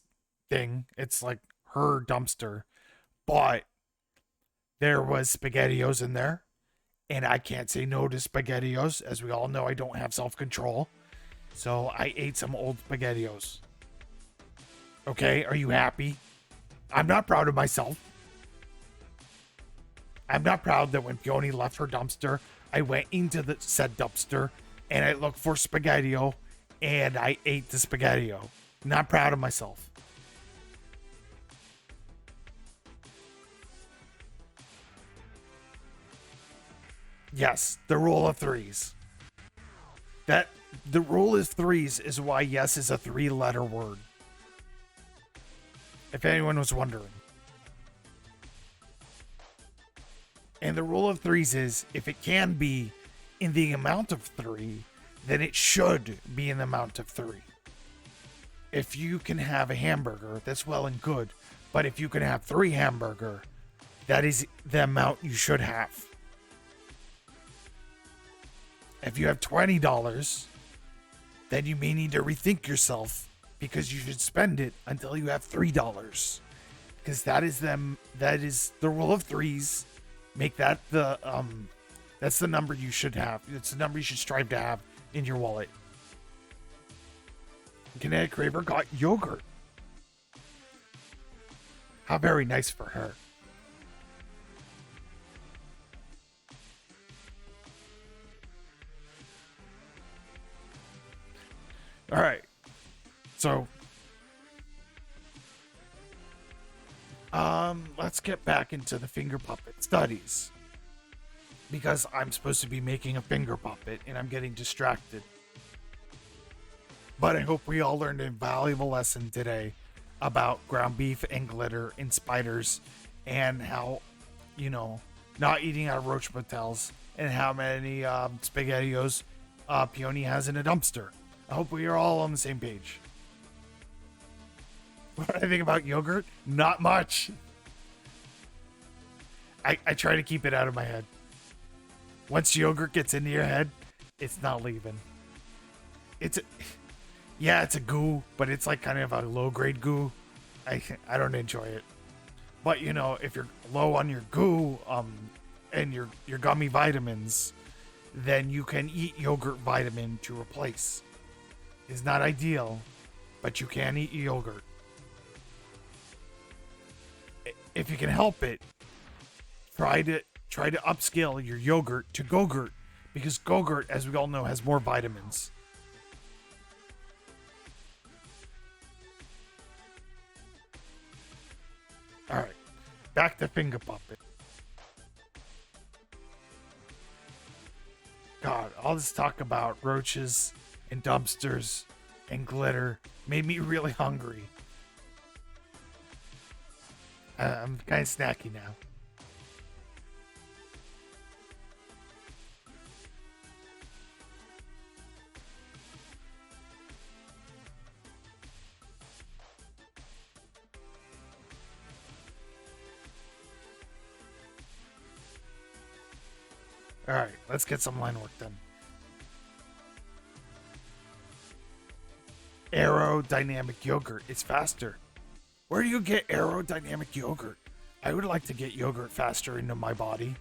thing. It's like her dumpster. But there was SpaghettiOs in there, and I can't say no to SpaghettiOs. As we all know, I don't have self-control. So I ate some old SpaghettiOs. Okay, are you happy? I'm not proud of myself. I'm not proud that when Peony left her dumpster, I went into the said dumpster and I looked for SpaghettiO and I ate the SpaghettiO. Not proud of myself. Yes, the rule of threes. That the rule of threes is why yes is a 3-letter word. If anyone was wondering. And the rule of threes is if it can be in the amount of 3, then it should be in the amount of 3. If you can have a hamburger, that's well and good. But if you can have 3 hamburger, that is the amount you should have. If you have $20, then you may need to rethink yourself because you should spend it until you have $3. Because that is the rule of threes. Make that that's the number you should have. It's the number you should strive to have in your wallet. Kinetic Raver got yogurt. How very nice for her. All right. So, let's get back into the finger puppet studies. Because I'm supposed to be making a finger puppet and I'm getting distracted. But I hope we all learned a valuable lesson today about ground beef and glitter and spiders and how, not eating out of Roach Motels and how many SpaghettiOs Peony has in a dumpster. I hope we are all on the same page. What do I think about yogurt? Not much. I try to keep it out of my head. Once yogurt gets into your head, it's not leaving. It's a goo, but it's like kind of a low-grade goo. I don't enjoy it. But if you're low on your goo, and your gummy vitamins, then you can eat yogurt vitamin to replace. It's not ideal, but you can eat yogurt. If you can help it, try to upscale your yogurt to Go-Gurt, because Go-Gurt, as we all know, has more vitamins. All right. back to Finger Puppet. God, all this talk about roaches and dumpsters and glitter made me really hungry. I'm kind of snacky now. All right, let's get some line work done. Aerodynamic yogurt is faster. Where do you get aerodynamic yogurt? I would like to get yogurt faster into my body.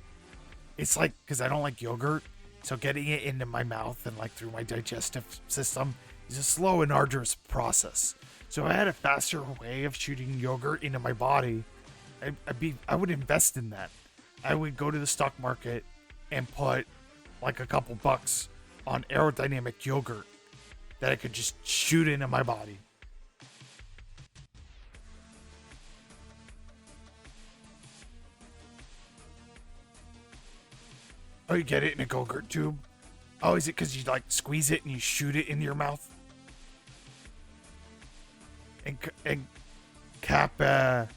It's like, because I don't like yogurt, so getting it into my mouth and like through my digestive system is a slow and arduous process. So if I had a faster way of shooting yogurt into my body, I would invest in that. I would go to the stock market and put like a couple bucks on aerodynamic yogurt that I could just shoot into my body. Oh, you get it in a Go-Gurt tube? Oh, is it because you like squeeze it and you shoot it into your mouth? And Kappa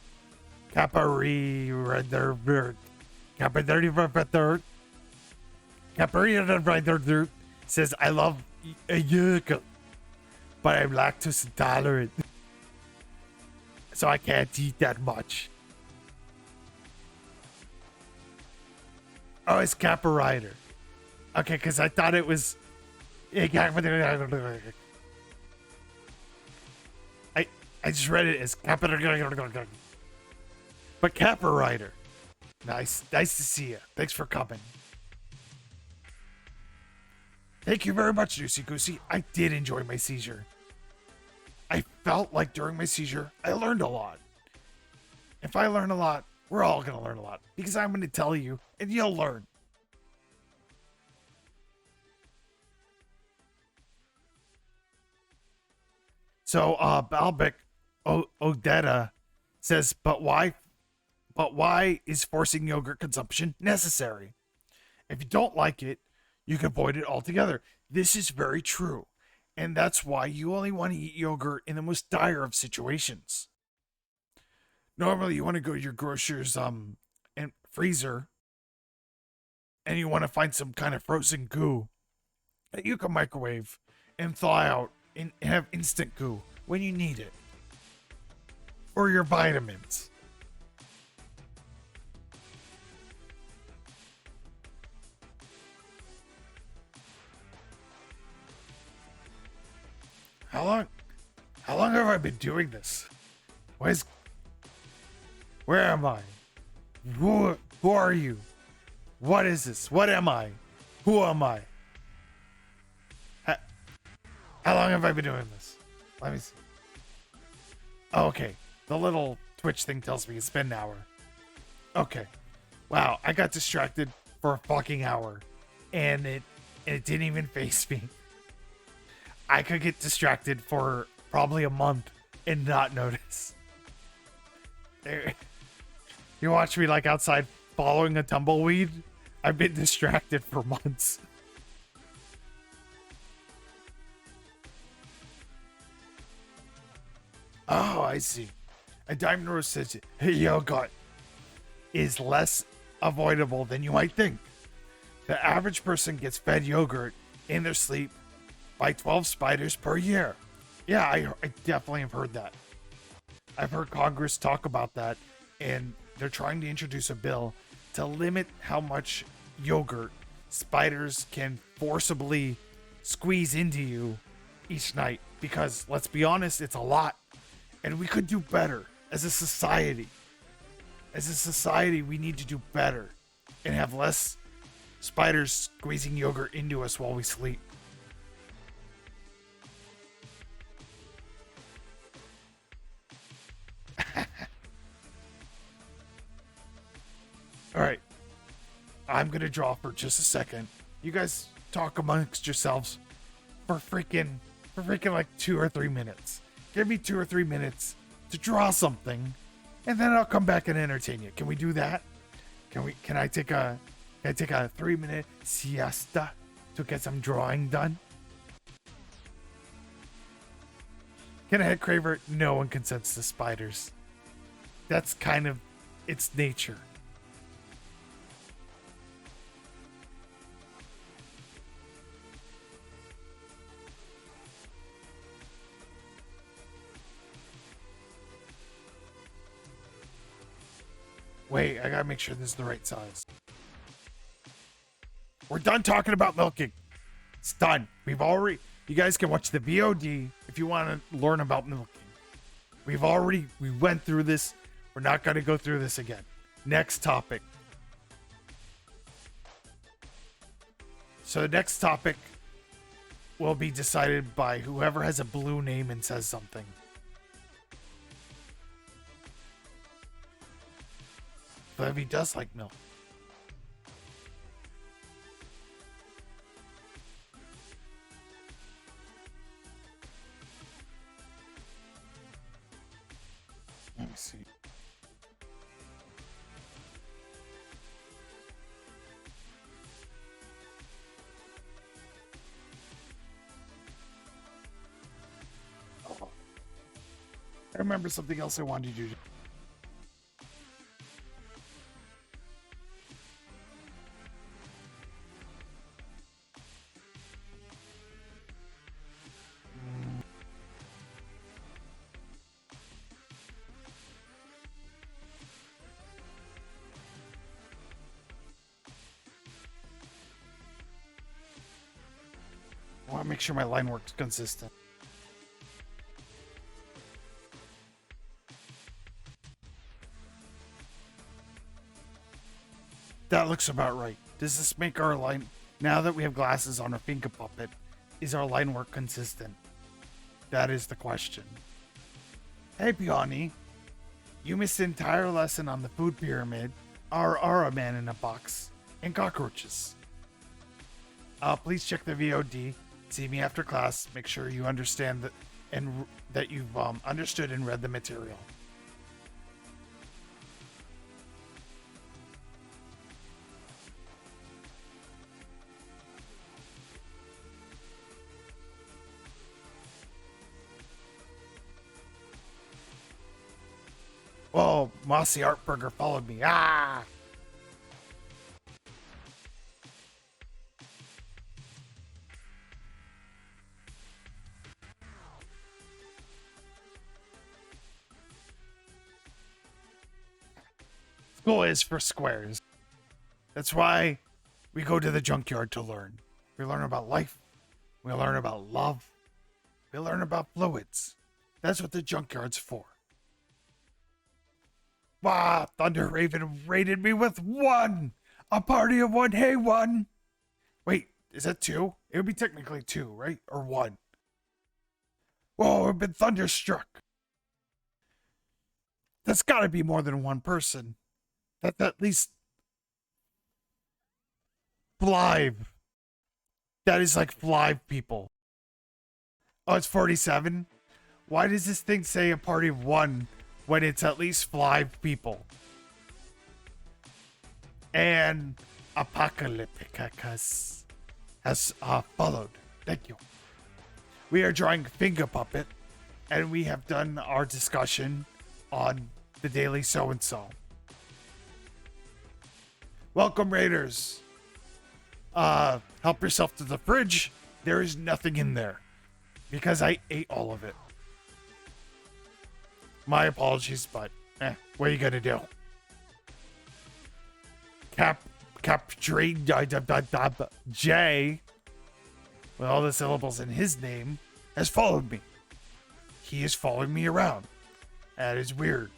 says, I love yogurt, but I'm lactose intolerant. So I can't eat that much. Oh, it's Kappa Rider. Okay, because I thought it was... I just read it as Kappa... But Kappa Rider. Nice to see you. Thanks for coming. Thank you very much, Juicy Goosey. I did enjoy my seizure. I felt like during my seizure, I learned a lot. If I learn a lot, we're all going to learn a lot. Because I'm going to tell you, and you'll learn. So, Balbec Odetta says, but why is forcing yogurt consumption necessary? If you don't like it, you can avoid it altogether. This is very true. And that's why you only want to eat yogurt in the most dire of situations. Normally, you want to go to your grocer's and freezer, and you want to find some kind of frozen goo that you can microwave and thaw out and have instant goo when you need it. Or your vitamins. How long have I been doing this? Where am I? Who are you? What is this? What am I? Who am I? How long have I been doing this? Let me see. Oh, okay. The little Twitch thing tells me it's been an hour. Okay. Wow, I got distracted for a fucking hour. And it didn't even faze me. I could get distracted for probably a month and not notice. You watch me like outside following a tumbleweed? I've been distracted for months. Oh, I see. A Diamond Rose says, hey, yogurt is less avoidable than you might think. The average person gets fed yogurt in their sleep by 12 spiders per year. Yeah, I definitely have heard that. I've heard Congress talk about that, and they're trying to introduce a bill to limit how much yogurt spiders can forcibly squeeze into you each night. Because, let's be honest, it's a lot. And we could do better as a society. As a society, we need to do better and have less spiders squeezing yogurt into us while we sleep. All right. I'm going to draw for just a second. You guys talk amongst yourselves for freaking like 2 or 3 minutes. Give me 2 or 3 minutes to draw something and then I'll come back and entertain you. Can we do that? Can I take a 3-minute siesta to get some drawing done? Can I hit Craver? No one consents to spiders. That's kind of its nature. Wait, I gotta make sure this is the right size. We're done talking about milking. It's done. You guys can watch the VOD if you want to learn about milking. We went through this. We're not gonna go through this again. Next topic. So the next topic will be decided by whoever has a blue name and says something. But if he does like milk. Let me see. Oh. I remember something else I wanted to do. I want to make sure my line work's consistent. That looks about right. Does this make our line... Now that we have glasses on our Fingah puppet, is our line work consistent? That is the question. Hey, Peony. You missed the entire lesson on the food pyramid, our man in a box, and cockroaches. Please check the VOD. See me after class. Make sure you understand that you've understood and read the material. Whoa, Mossy Artburger followed me. Ah! School is for squares. That's why we go to the junkyard to learn. We learn about life. We learn about love. We learn about fluids. That's what the junkyard's for. Wow, Thunder Raven rated me with 1! A party of 1, hey 1! Wait, is that 2? It would be technically 2, right? Or 1? Whoa, I've been thunderstruck. That's gotta be more than one person. That's at least 5. That is like 5 people. Oh, it's 47? Why does this thing say a party of 1 when it's at least 5 people? And Apocalypticus has followed. Thank you. We are drawing Fingah Puppet, and we have done our discussion on the Daily So-and-So. Welcome, Raiders. Help yourself to the fridge. There is nothing in there because I ate all of it. My apologies, but what are you gonna do? Capturing J, with all the syllables in his name, has followed me. He is following me around. That is weird.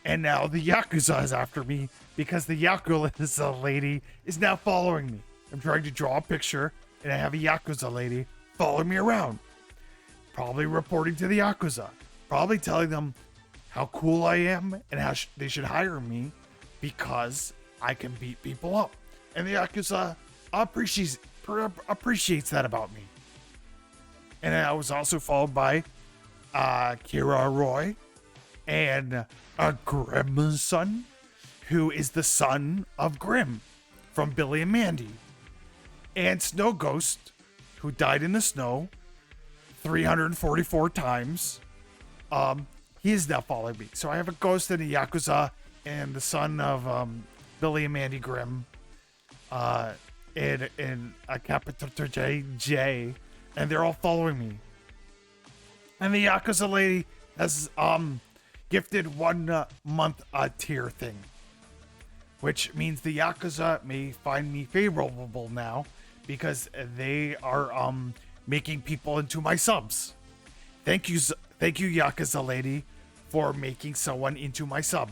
And now the Yakuza is after me because the Yakuza lady is now following me. I'm trying to draw a picture and I have a Yakuza lady following me around. Probably reporting to the Yakuza. Probably telling them how cool I am and how they should hire me because I can beat people up. And the Yakuza appreciates that about me. And I was also followed by Kira Roy, and a Grimm's son, who is the son of Grimm from Billy and Mandy, and Snow Ghost, who died in the snow 344 times. He is now following me. So I have a ghost and a Yakuza and the son of Billy and Mandy Grimm, and a capital J, and they're all following me. And the Yakuza lady has gifted 1 month tier thing, which means the Yakuza may find me favorable now because they are making people into my subs. Thank you, Yakuza lady, for making someone into my sub.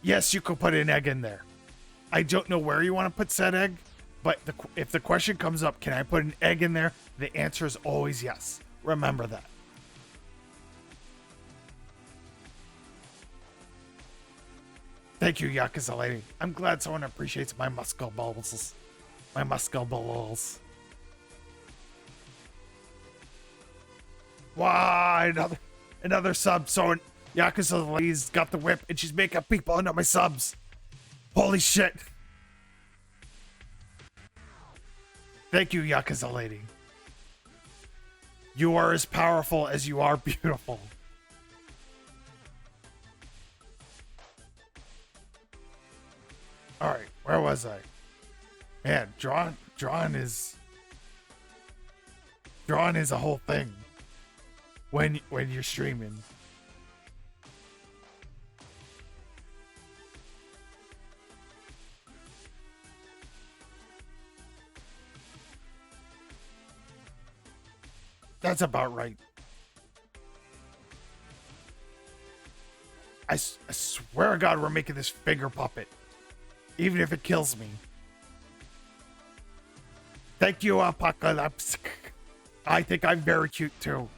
Yes, you could put an egg in there. I don't know where you want to put said egg, but if the question comes up, can I put an egg in there? The answer is always yes. Remember that. Thank you, Yakuza lady. I'm glad someone appreciates my muscle balls. My muscle balls. Why another sub? So Yakuza lady's got the whip and she's making people into my subs. Holy shit. Thank you, Yakuza lady. You are as powerful as you are beautiful. Alright, where was I? Man, drawing is a whole thing when you're streaming. That's about right. I swear to God, we're making this finger puppet. Even if it kills me. Thank you, Apocalypse. I think I'm very cute, too.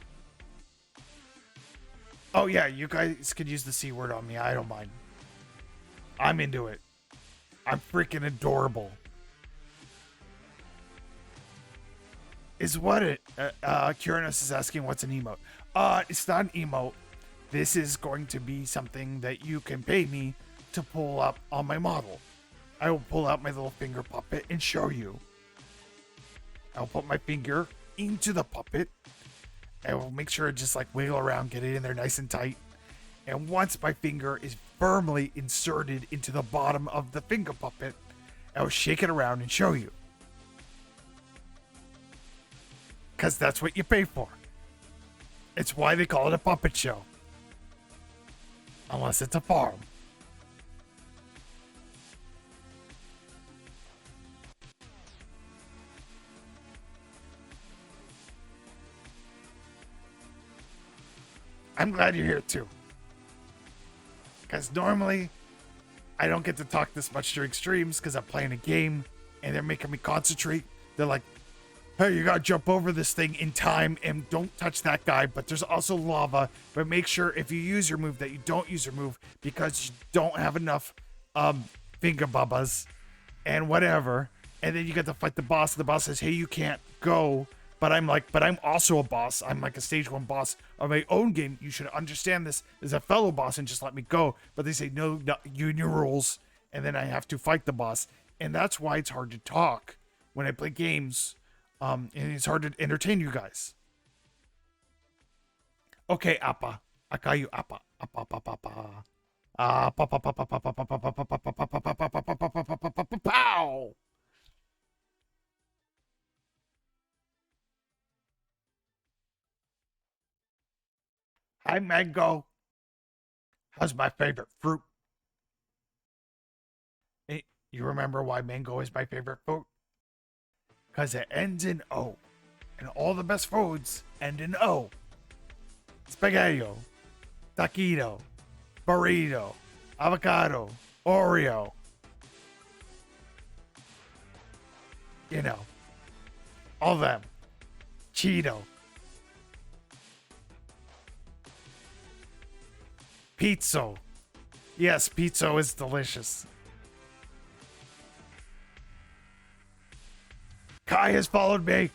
Oh, yeah, you guys can use the C word on me. I don't mind. I'm into it. I'm freaking adorable. Is what it... Curious is asking what's an emote. It's not an emote. This is going to be something that you can pay me to pull up on my model. I will pull out my little finger puppet and show you. I'll put my finger into the puppet. I will make sure to just like wiggle around, get it in there nice and tight. And once my finger is firmly inserted into the bottom of the finger puppet, I will shake it around and show you. Because that's what you pay for. It's why they call it a puppet show. Unless it's a farm. I'm glad you're here too. Because normally, I don't get to talk this much during streams because I'm playing a game and they're making me concentrate. They're like, hey, you gotta jump over this thing in time and don't touch that guy, but there's also lava. But make sure if you use your move that you don't use your move because you don't have enough finger bubbas and whatever. And then you get to fight the boss. The boss says, hey, you can't go. But I'm like, but I'm also a boss. I'm like a stage 1 boss of my own game. You should understand this as a fellow boss and just let me go. But they say, no, you and your rules. And then I have to fight the boss. And that's why it's hard to talk when I play games. And it's hard to entertain you guys. Okay, Appa. Akayu Appa. Appa, Appa, Appa. Pow! Hi, Mango. How's my favorite fruit? Hey, you remember why mango is my favorite fruit? Because it ends in O. And all the best foods end in O. Spaghetti, taquito, burrito, avocado, Oreo. You know, all of them. Cheeto. Pizza. Yes, pizza is delicious. Kai has followed me.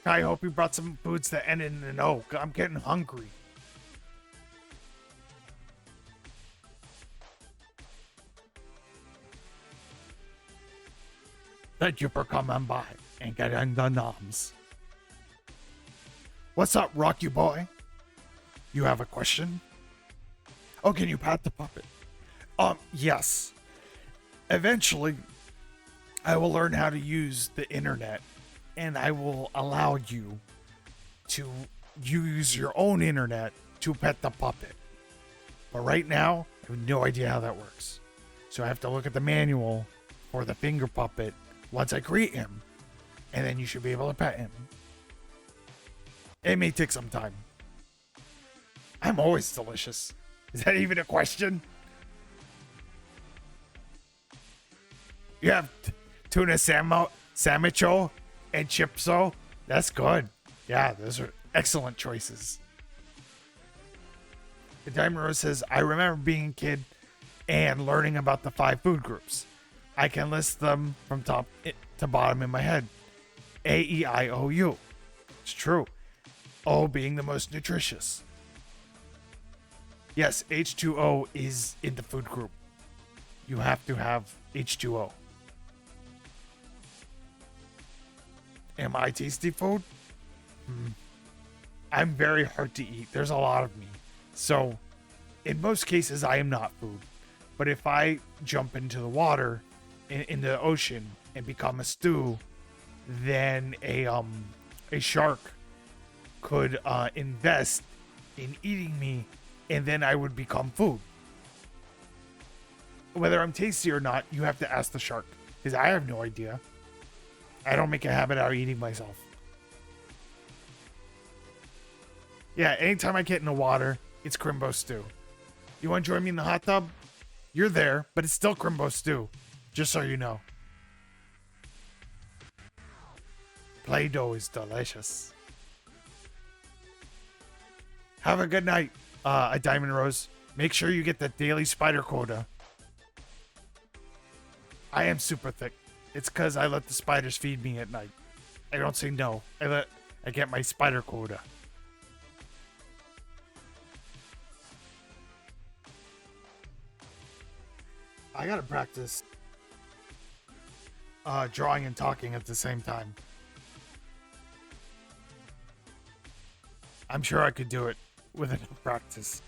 I hope you brought some foods that end in an O. I'm getting hungry. Thank you for coming by and getting the noms. What's up, Rocky Boy? You have a question? Oh, can you pat the puppet? Yes. Eventually, I will learn how to use the internet and I will allow you to use your own internet to pet the puppet. But right now, I have no idea how that works. So I have to look at the manual for the finger puppet once I create him, and then you should be able to pet him. It may take some time. I'm always delicious. Is that even a question? You have tuna samicho and chipso. That's good. Yeah, those are excellent choices. The Diamond Rose says, I remember being a kid and learning about the 5 food groups. I can list them from top to bottom in my head. A, E, I, O, U. It's true. O being the most nutritious. Yes, H2O is in the food group. You have to have H2O. Am I tasty food? I'm very hard to eat. There's a lot of me. So, in most cases, I am not food. But if I jump into the water, in the ocean, and become a stew, then a shark could invest in eating me, and then I would become food. Whether I'm tasty or not, you have to ask the shark, because I have no idea. I don't make a habit out of eating myself. Yeah, anytime I get in the water, it's Crimbo stew. You want to join me in the hot tub? You're there, but it's still Crimbo stew. Just so you know. Play-Doh is delicious. Have a good night, a Diamond Rose. Make sure you get the daily spider quota. I am super thick. It's because I let the spiders feed me at night. I don't say no. I get my spider quota. I gotta practice drawing and talking at the same time. I'm sure I could do it with enough practice.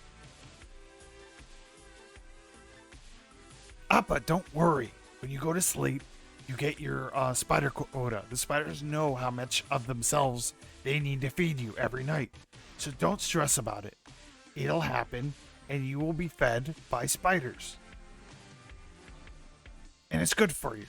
But don't worry. When you go to sleep, you get your spider quota. The spiders know how much of themselves they need to feed you every night. So don't stress about it. It'll happen, and you will be fed by spiders. And it's good for you.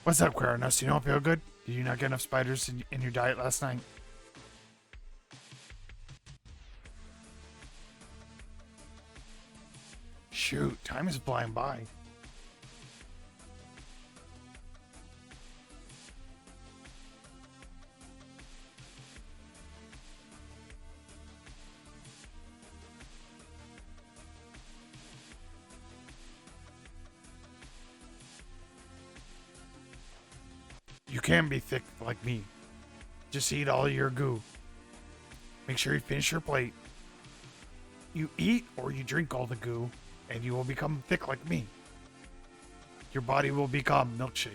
What's up, Queranos? You don't feel good? Did you not get enough spiders in your diet last night? Shoot, time is flying by. You can be thick like me. Just eat all your goo. Make sure you finish your plate. You eat or you drink all the goo, and you will become thick like me. Your body will become milkshake.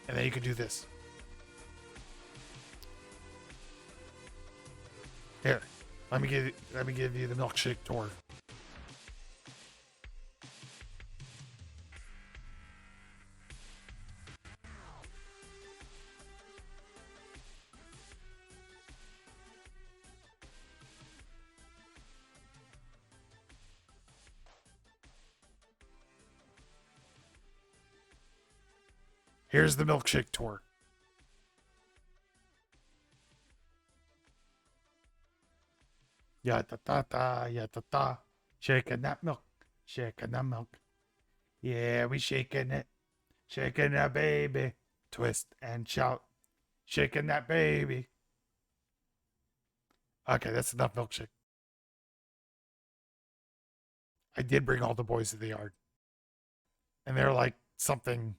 And then you can do this. Here, let me give you the milkshake tour. Here's the milkshake tour. Ya ta ta ta, ya ta ta. Shaking that milk, shaking that milk. Yeah, we shaking it, shaking that baby. Twist and shout. Shaking that baby. Okay, that's enough milkshake. I did bring all the boys to the yard. And they're like something.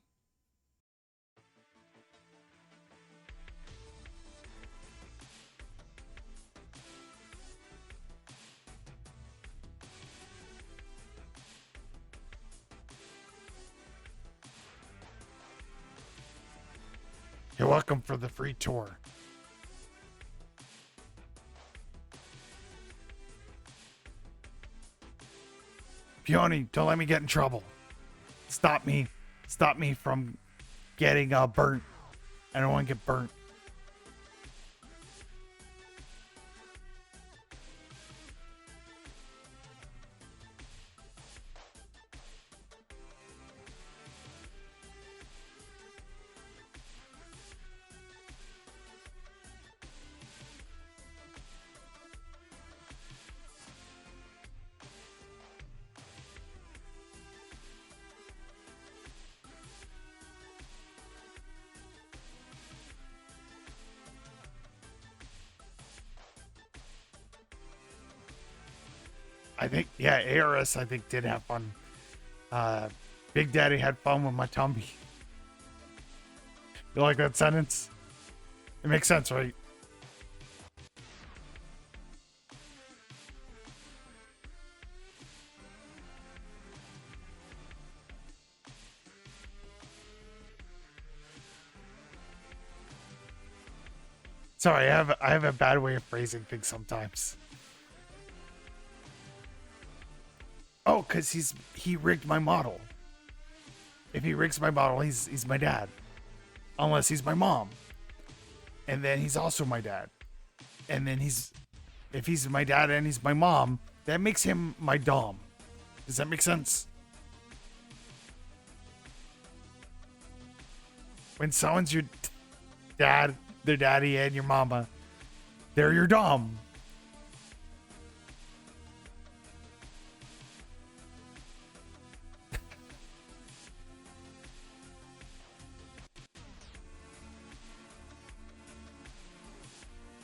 You're welcome for the free tour. Peony, don't let me get in trouble. Stop me. Stop me from getting burnt. I don't want to get burnt. I think, yeah, ARS, I think, did have fun. Big Daddy had fun with my tummy. You like that sentence? It makes sense, right? Sorry, I have a bad way of phrasing things sometimes. Oh, cause he rigged my model. If he rigs my model, he's my dad. Unless he's my mom. And then he's also my dad. And then if he's my dad and he's my mom, that makes him my dom. Does that make sense? When someone's your dad, their daddy, and your mama, they're your dom.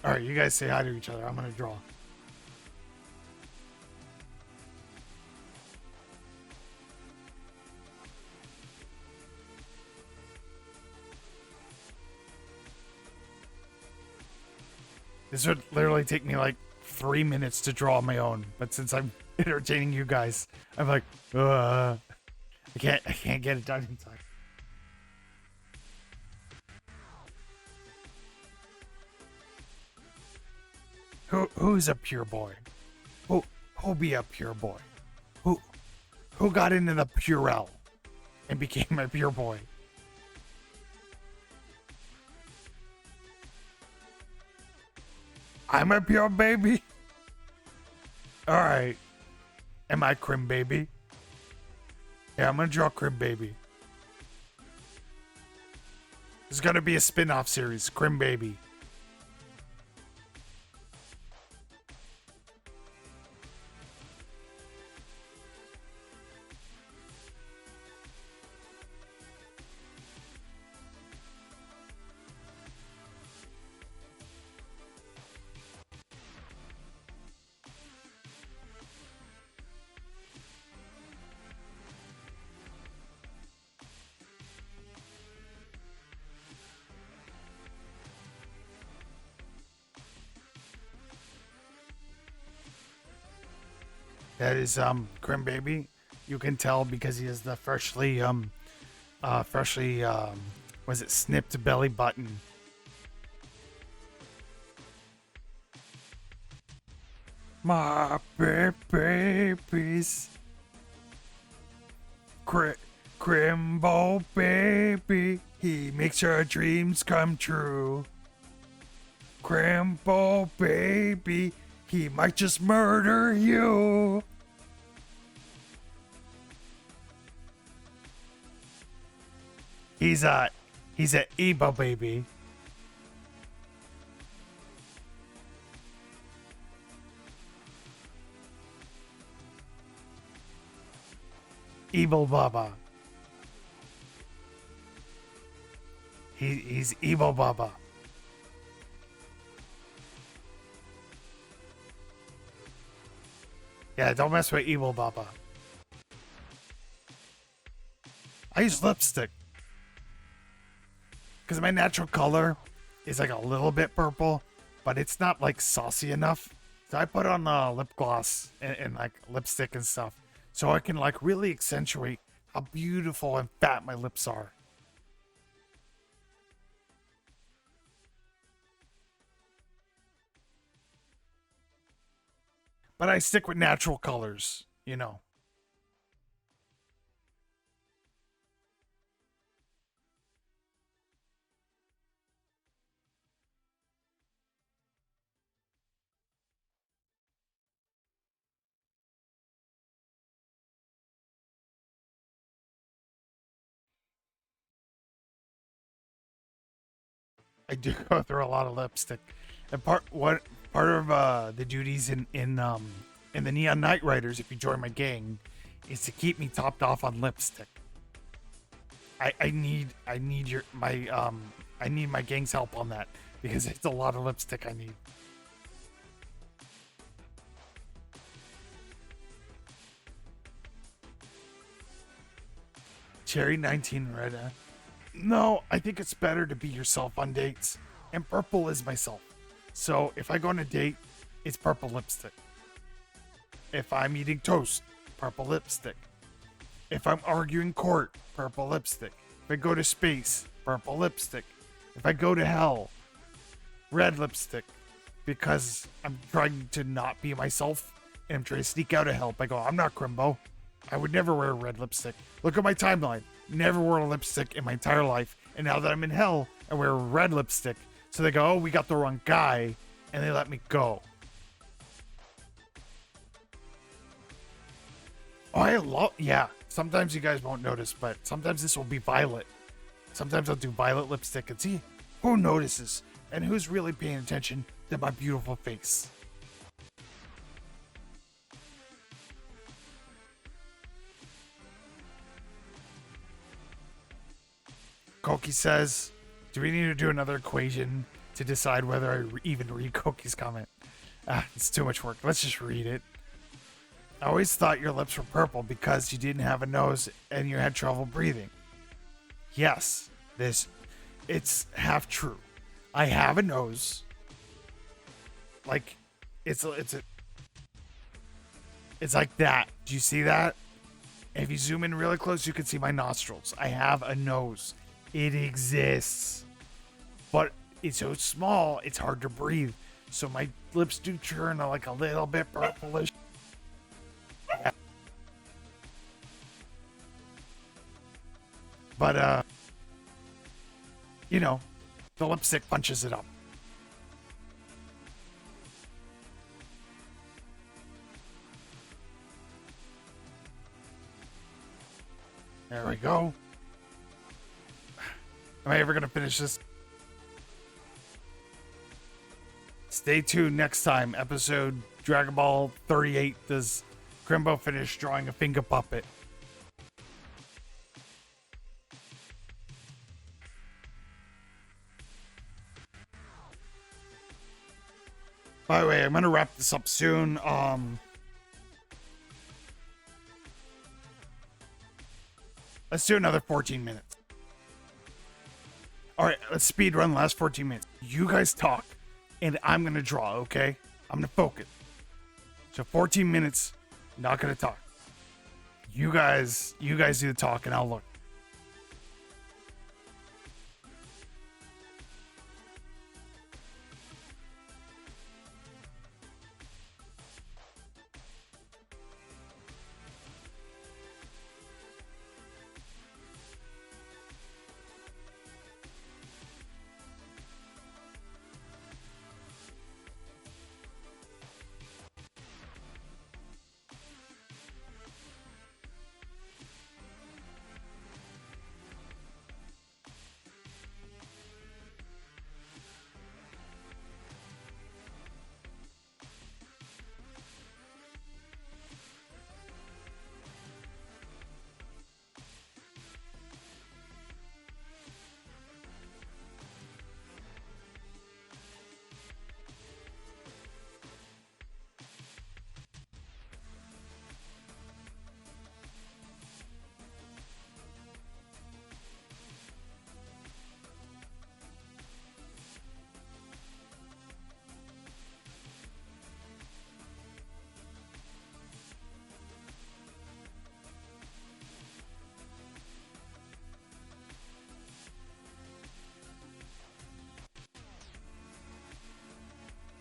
All right, you guys say hi to each other. I'm gonna draw. This would literally take me like 3 minutes to draw on my own, but since I'm entertaining you guys, I'm like, I can't get it done in time. Who's a pure boy? Who'll be a pure boy? Who got into the Purell and became a pure boy? I'm a pure baby. All right. Am I Crim Baby? Yeah, I'm gonna draw Crim Baby. There's gonna be a spin-off series, Crim Baby. That is Crim Baby. You can tell because he has the freshly was it snipped belly button. My babies. Crimbo baby. He makes your dreams come true. Crimbo baby. He might just murder you. He's a Ebo baby. Evil Baba. He's Evil Baba. Yeah, don't mess with Evil Baba. I use lipstick because my natural color is like a little bit purple, but it's not like saucy enough. So I put on lip gloss and like lipstick and stuff, so I can like really accentuate how beautiful and fat my lips are. But I stick with natural colors, you know. I do go through a lot of lipstick, and part of the duties in the Neon Night Riders, if you join my gang, is to keep me topped off on lipstick. I need your my I need my gang's help on that because it's a lot of lipstick I need. Cherry 19 red. No, I think it's better to be yourself on dates, and purple is myself. So if I go on a date, it's purple lipstick. If I'm eating toast, purple lipstick. If I'm arguing court, purple lipstick. If I go to space, purple lipstick. If I go to hell, red lipstick. Because I'm trying to not be myself and I'm trying to sneak out of hell. I go, I'm not Crimbo. I would never wear red lipstick. Look at my timeline. Never wore a lipstick in my entire life. And now that I'm in hell, I wear red lipstick. So they go, oh, we got the wrong guy. And they let me go. Oh, I love, yeah. Sometimes you guys won't notice, but sometimes this will be violet. Sometimes I'll do violet lipstick and see who notices and who's really paying attention to my beautiful face. Koki says, do we need to do another equation to decide whether I even read Koki's comment? It's too much work. Let's just read it. I always thought your lips were purple because you didn't have a nose and you had trouble breathing. Yes, it's half true. I have a nose. Like it's like that. Do you see that? If you zoom in really close, you can see my nostrils. I have a nose. It exists. But it's so small, it's hard to breathe. So my lips do turn like a little bit purplish. But you know, the lipstick punches it up. There we go. Am I ever gonna finish this? Stay tuned next time. Episode Dragon Ball 38. Does Crimbo finish drawing a Fingah puppet? By the way, I'm gonna wrap this up soon. Let's do another 14 minutes. All right, let's speed run the last 14 minutes. You guys talk, and I'm gonna draw. Okay, I'm gonna focus. So 14 minutes, not gonna talk. You guys do the talk, and I'll look.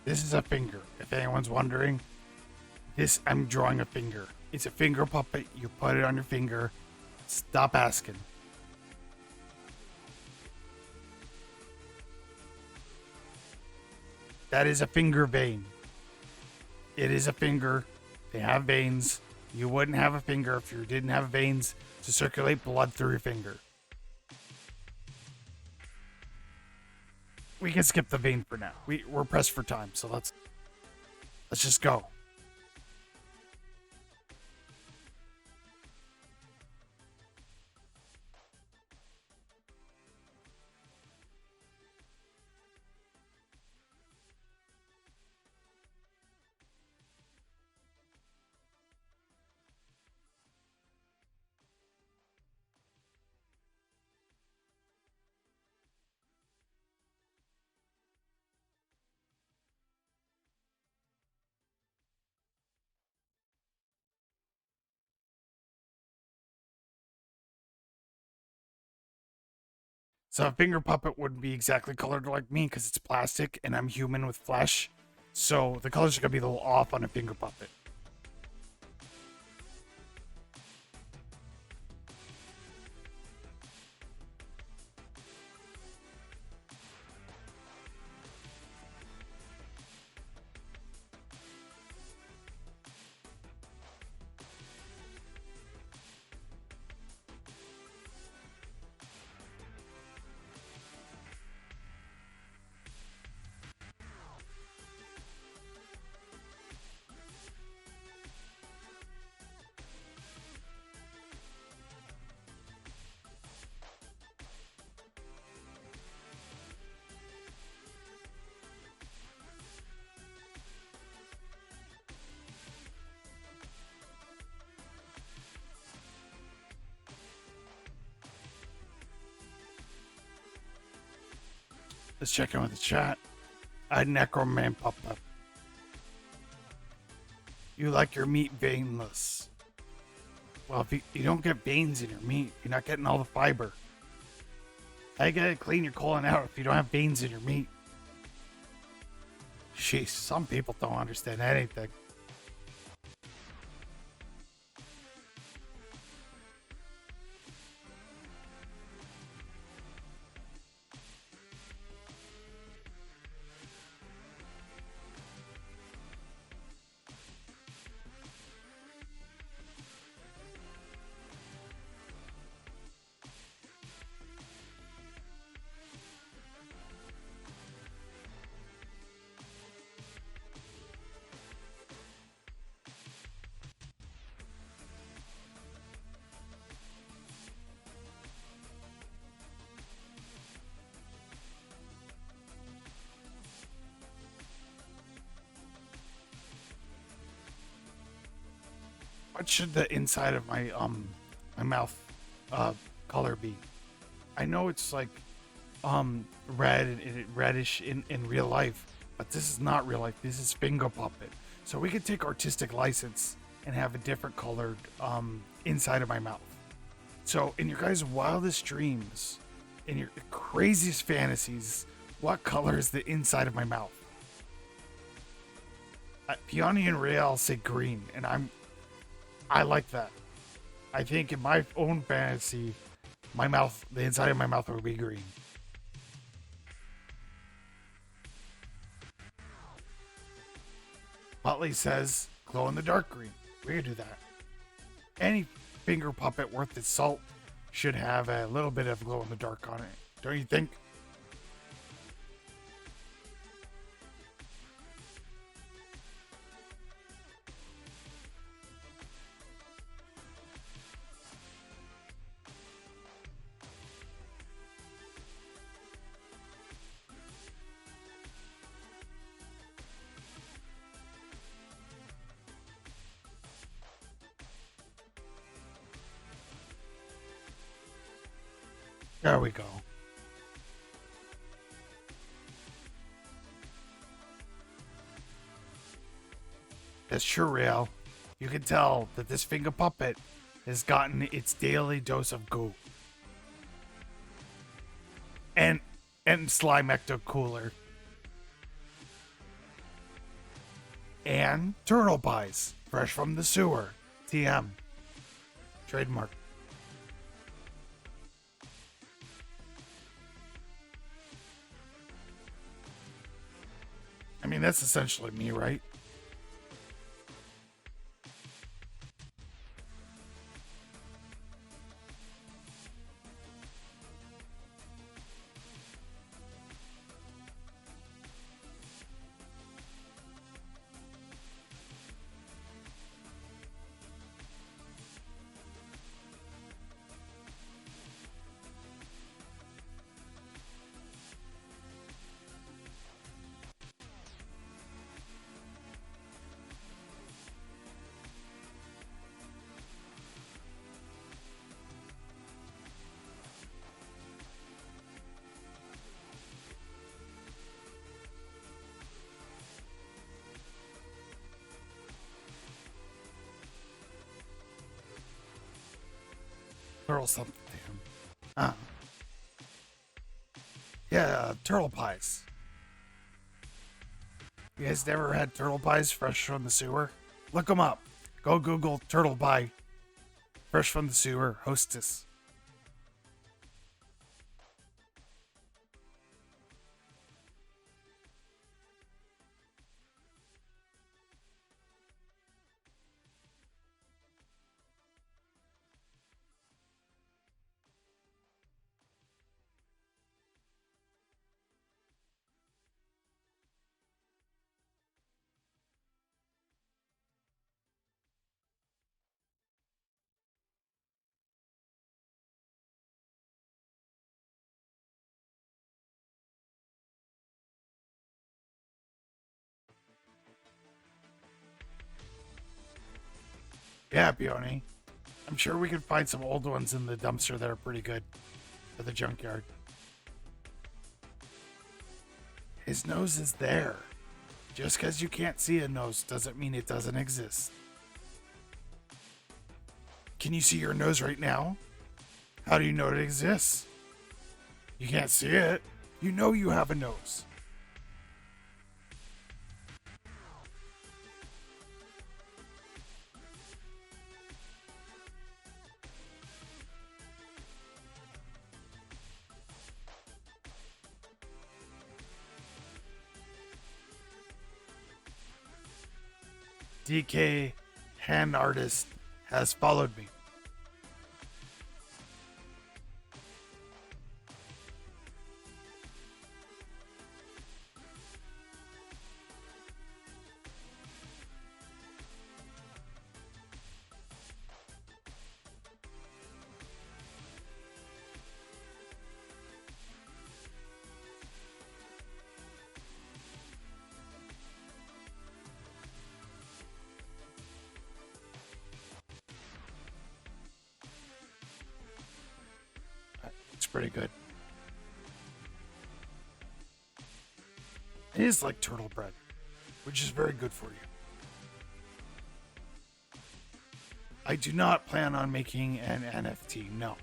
This is a finger. If anyone's wondering, this I'm drawing a finger. It's a finger puppet. You put it on your finger. Stop asking. That is a finger vein. It is a finger. They have veins. You wouldn't have a finger if you didn't have veins to circulate blood through your finger. We can skip the vein for now. We're pressed for time, so let's just go. So a finger puppet wouldn't be exactly colored like me because it's plastic and I'm human with flesh. So the colors are gonna be a little off on a finger puppet. Let's check in with the chat. A necroman puppet. You like your meat veinless. Well, if you don't get veins in your meat, you're not getting all the fiber. How you gotta clean your colon out if you don't have veins in your meat? Jeez, some people don't understand anything. What should the inside of my mouth color be? I know it's like red and reddish in real life, but this is not real life. This is finger puppet. So we could take artistic license and have a different colored inside of my mouth. So in your guys' wildest dreams, in your craziest fantasies, what color is the inside of my mouth? Peony and Real say green, and I like that. I think in my own fantasy, my mouth, the inside of my mouth would be green. Butley says glow in the dark green. We could do that. Any finger puppet worth its salt should have a little bit of glow in the dark on it. Don't you think? There we go. That's true, Real. You can tell that this finger puppet has gotten its daily dose of goo. And slime ecto cooler. And turtle pies, fresh from the sewer. TM. Trademark. I mean, that's essentially me, right? Turtle something to him. Uh, yeah, turtle pies. You guys never had turtle pies fresh from the sewer? Look them up. Go Google turtle pie, fresh from the sewer, hostess. Yeah, Peony. I'm sure we can find some old ones in the dumpster that are pretty good for the junkyard. His nose is there. Just because you can't see a nose doesn't mean it doesn't exist. Can you see your nose right now? How do you know it exists? You can't see it. You know you have a nose. DK Hand Artist has followed me. It's pretty good. It is like turtle bread, which is very good for you. I do not plan on making an NFT, no.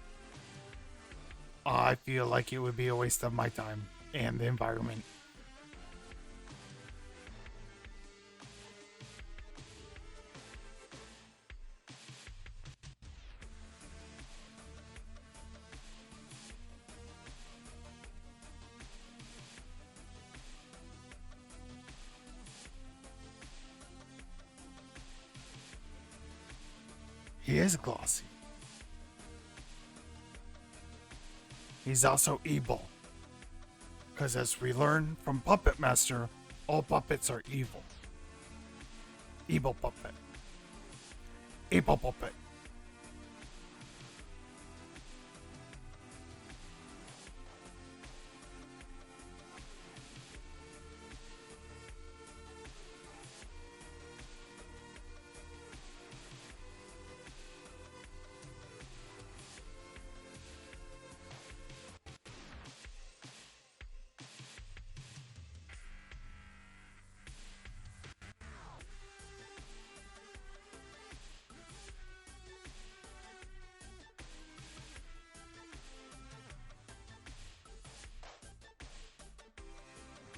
I feel like it would be a waste of my time and the environment. He is glossy. He's also evil. Because as we learn from Puppet Master, all puppets are evil. Evil puppet. Evil puppet.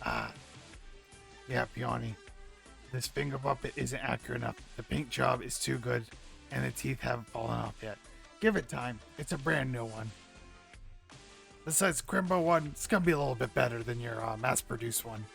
Ah, yeah, Peony. This finger puppet isn't accurate enough. The paint job is too good, and the teeth haven't fallen off yet. Give it time. It's a brand new one. Besides, Crimbo one, it's gonna be a little bit better than your mass-produced one.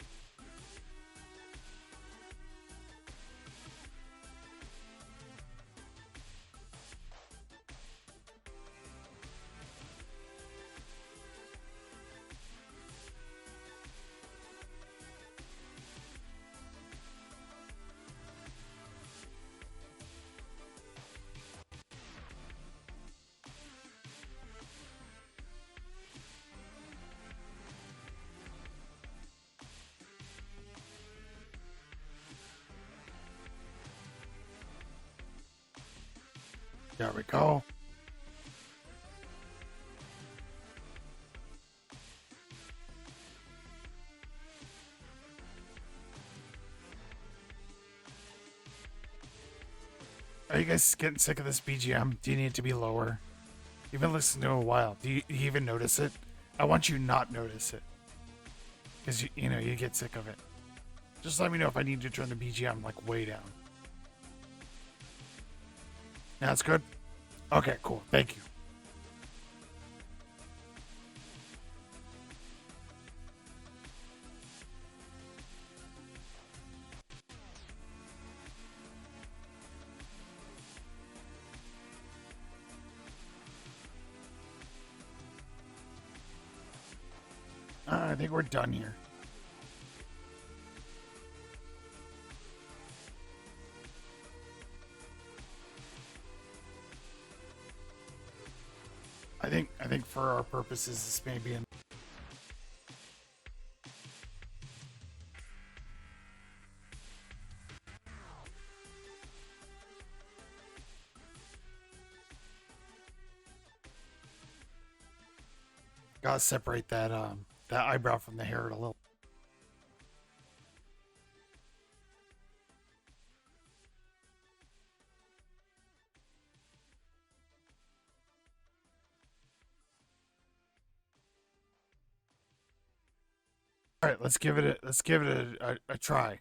There we go. Are you guys getting sick of this BGM? Do you need it to be lower? You've been listening to it a while. Do you even notice it? I want you not notice it. Because, you know, you get sick of it. Just let me know if I need to turn the BGM, like, way down. That's good? Okay, cool. Thank you. I think we're done here. I think for our purposes, this may be an. Gotta separate that that eyebrow from the hair a little. All right, let's give it a try.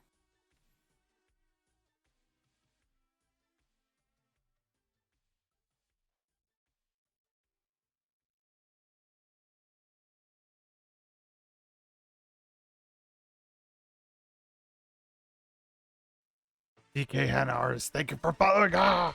DK Hannah Artist, thank you for following. Ah!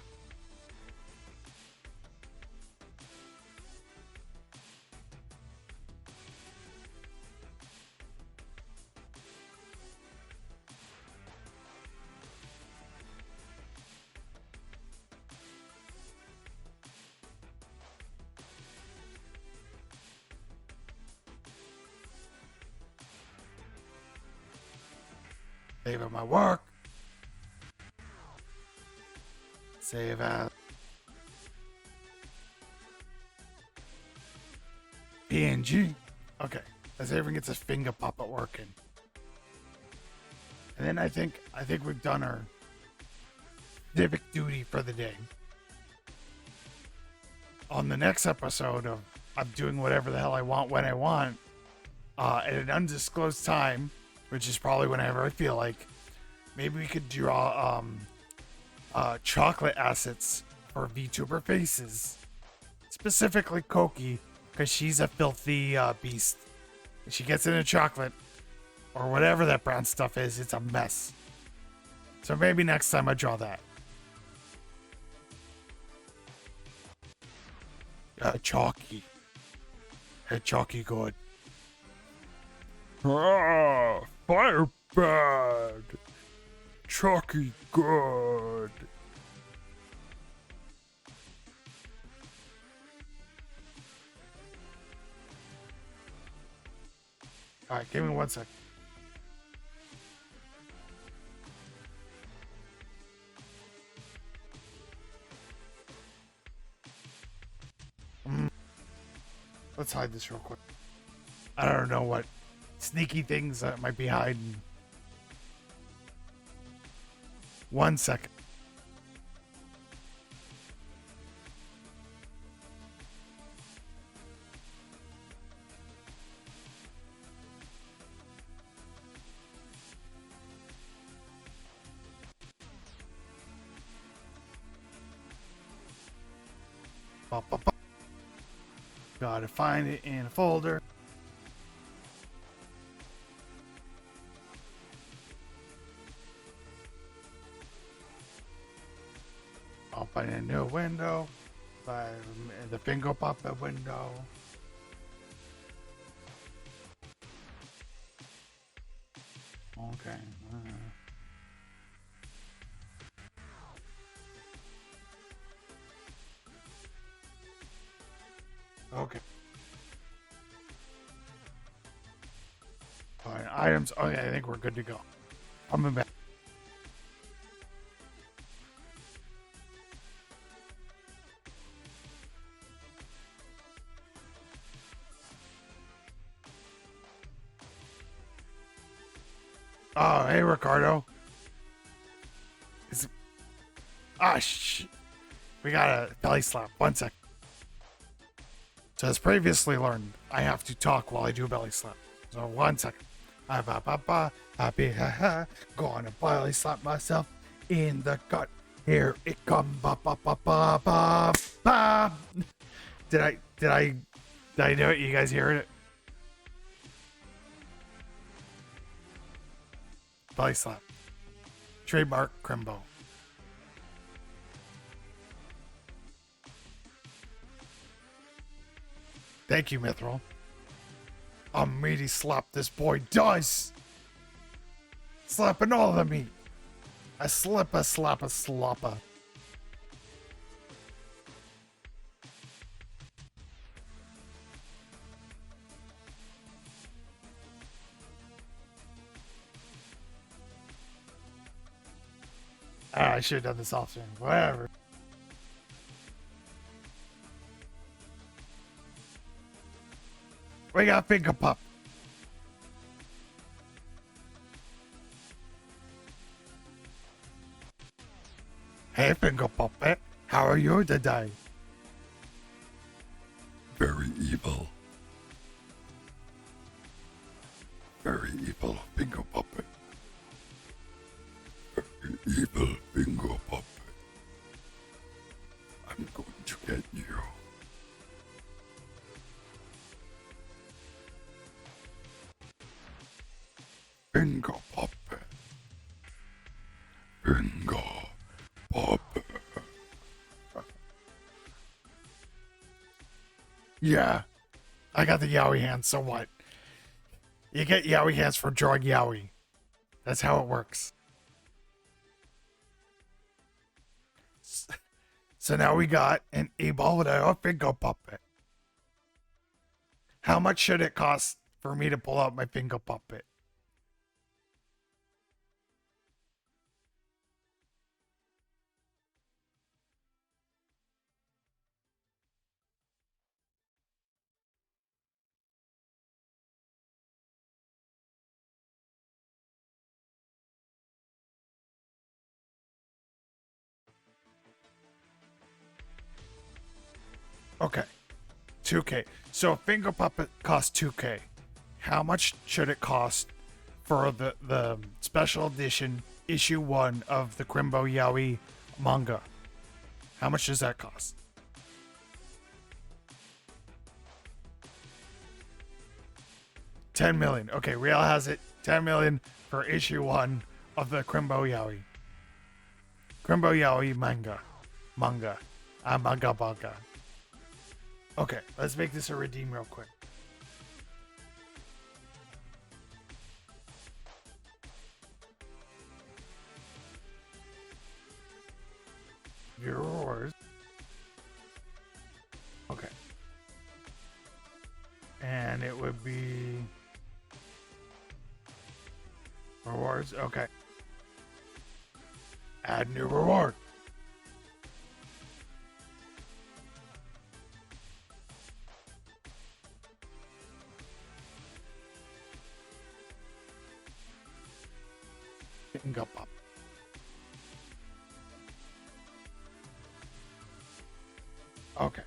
Saving my work. Save as PNG. Okay, let's see if we can get this finger puppet working. And then I think we've done our civic duty for the day. On the next episode of I'm doing whatever the hell I want when I want, at an undisclosed time, which is probably whenever I feel like, maybe we could draw chocolate assets for VTuber faces, specifically Koki, because she's a filthy beast. If she gets into chocolate or whatever that brown stuff is, it's a mess. So maybe next time I draw that. Chalky. Hey, Chalky good. Ah, fire bad. Chalky good. Alright, give me 1 sec. Let's hide this real quick. I don't know what sneaky things that might be hiding. 1 second. Gotta find it in a folder. Open a new window. By the finger puppet window. Okay. Okay. All right, items. Okay, I think we're good to go. I'm back. Oh, hey, Ricardo. Is we got a belly slap. 1 sec. So as previously learned, I have to talk while I do a belly slap. So 1 second. Happy, gonna belly slap myself in the gut. Here it comes. Did I do it? You guys hearing it? Belly slap. Trademark Crimbo. Thank you, Mithril. A meaty slap this boy does. Slapping all the meat. A slip, a slap, a slopper. I should have done this off stream. Whatever. We got Finger Pup. Hey, Finger Puppet. How are you today? Very evil. Very evil finger puppet. Very evil finger puppet. I'm going to get you. Finger puppet. Finger puppet. Yeah. I got the Yowie hands, so what? You get Yowie hands for drawing Yowie. That's how it works. So now we got an e-ball without a finger puppet. How much should it cost for me to pull out my finger puppet? Okay. 2K. So a finger puppet costs 2K. How much should it cost for the special edition issue 1 of the Crimbo Yowie manga? How much does that cost? $10 million. Okay, Real has it. $10 million for issue 1 of the Crimbo Yowie. Crimbo Yowie manga. Manga. Manga. Okay, let's make this a redeem real quick. Viewers. Okay. And it would be rewards. Okay. Add new reward. Finger pop. Okay.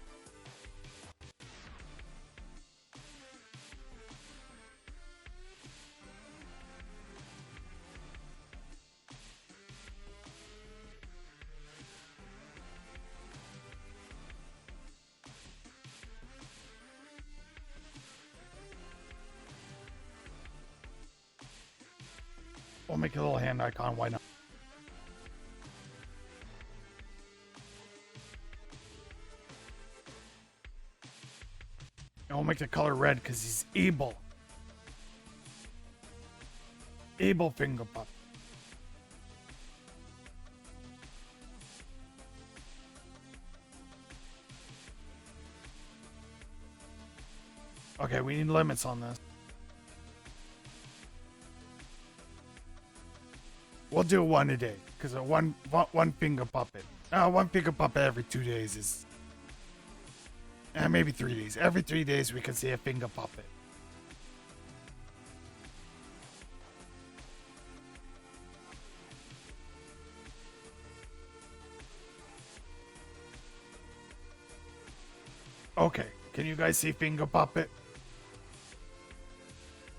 We'll make a little hand icon. Why not? And we'll make the color red because he's able. Able finger pup. Okay, we need limits on this. We'll do one a day because one finger puppet. One finger puppet every 2 days is. Maybe 3 days. Every 3 days we can see a finger puppet. Okay, can you guys see finger puppet?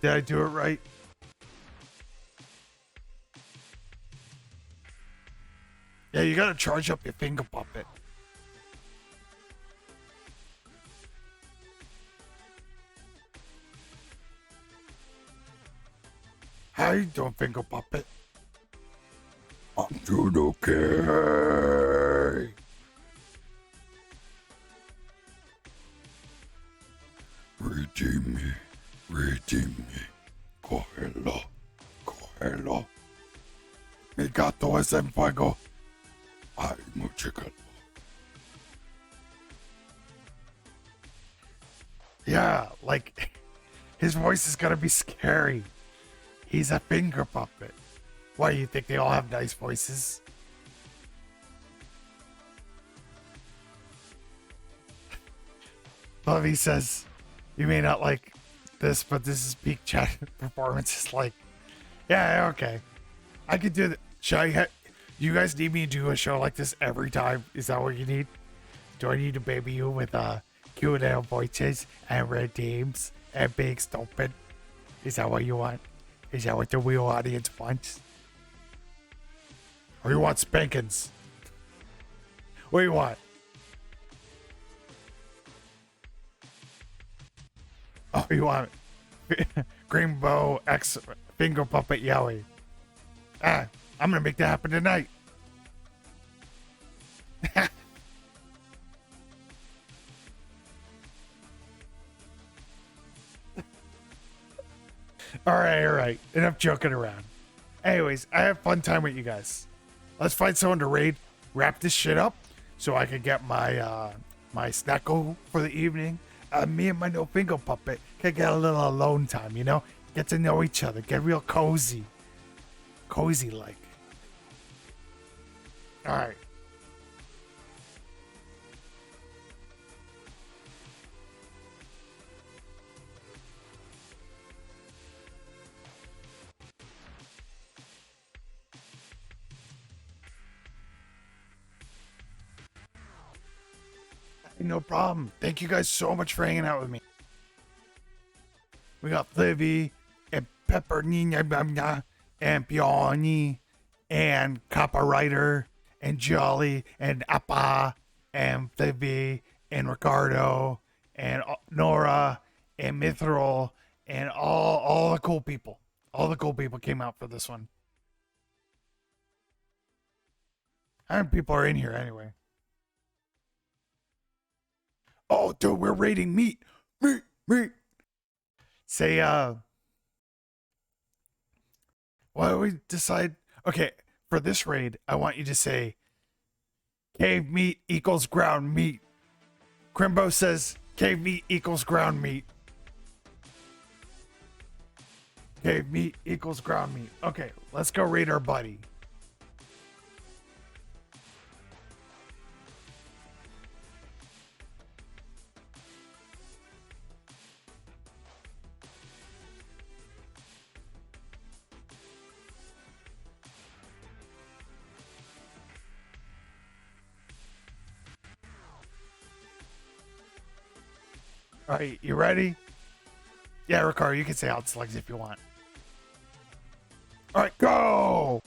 Did I do it right? Yeah, you gotta charge up your finger puppet. How you doing, finger puppet? I'm doing okay. Redeem me. Cógelo. Mi gato es en fuego. Ay, mucho calor. Yeah, like, his voice is gonna be scary. He's a finger puppet. Why, you think they all have nice voices? Lovey says, you may not like this, but this is peak chat performance. Is like, yeah, okay. I could do that. Should I you guys need me to do a show like this every time? Is that what you need? Do I need to baby you with Q&A voices and red teams and big stupid? Is that what you want? Is that what the real audience wants? Or you want spankings? What do you want? Oh, you want Green Bow X Finger Puppet Yowie. I'm gonna make that happen tonight. All right. Enough joking around. Anyways, I have fun time with you guys. Let's find someone to raid, wrap this shit up, so I can get my my snacko for the evening. Me and my no finger puppet can get a little alone time, you know? Get to know each other, get real cozy. Cozy like. Alright. No problem. Thank you guys so much for hanging out with me. We got Livy and Pepper Nina and Peony and Kappa Ryder and Jolly and Appa and Livy and Ricardo and Nora and Mithril and all the cool people. All the cool people came out for this one. How many people are in here anyway? Oh, dude, we're raiding meat. Meat. Say, what do we decide? Okay, for this raid, I want you to say, cave meat equals ground meat. Crimbo says, cave meat equals ground meat. Cave meat equals ground meat. Okay, let's go raid our buddy. All right, you ready? Yeah, Ricardo, you can say out selects if you want. All right, go!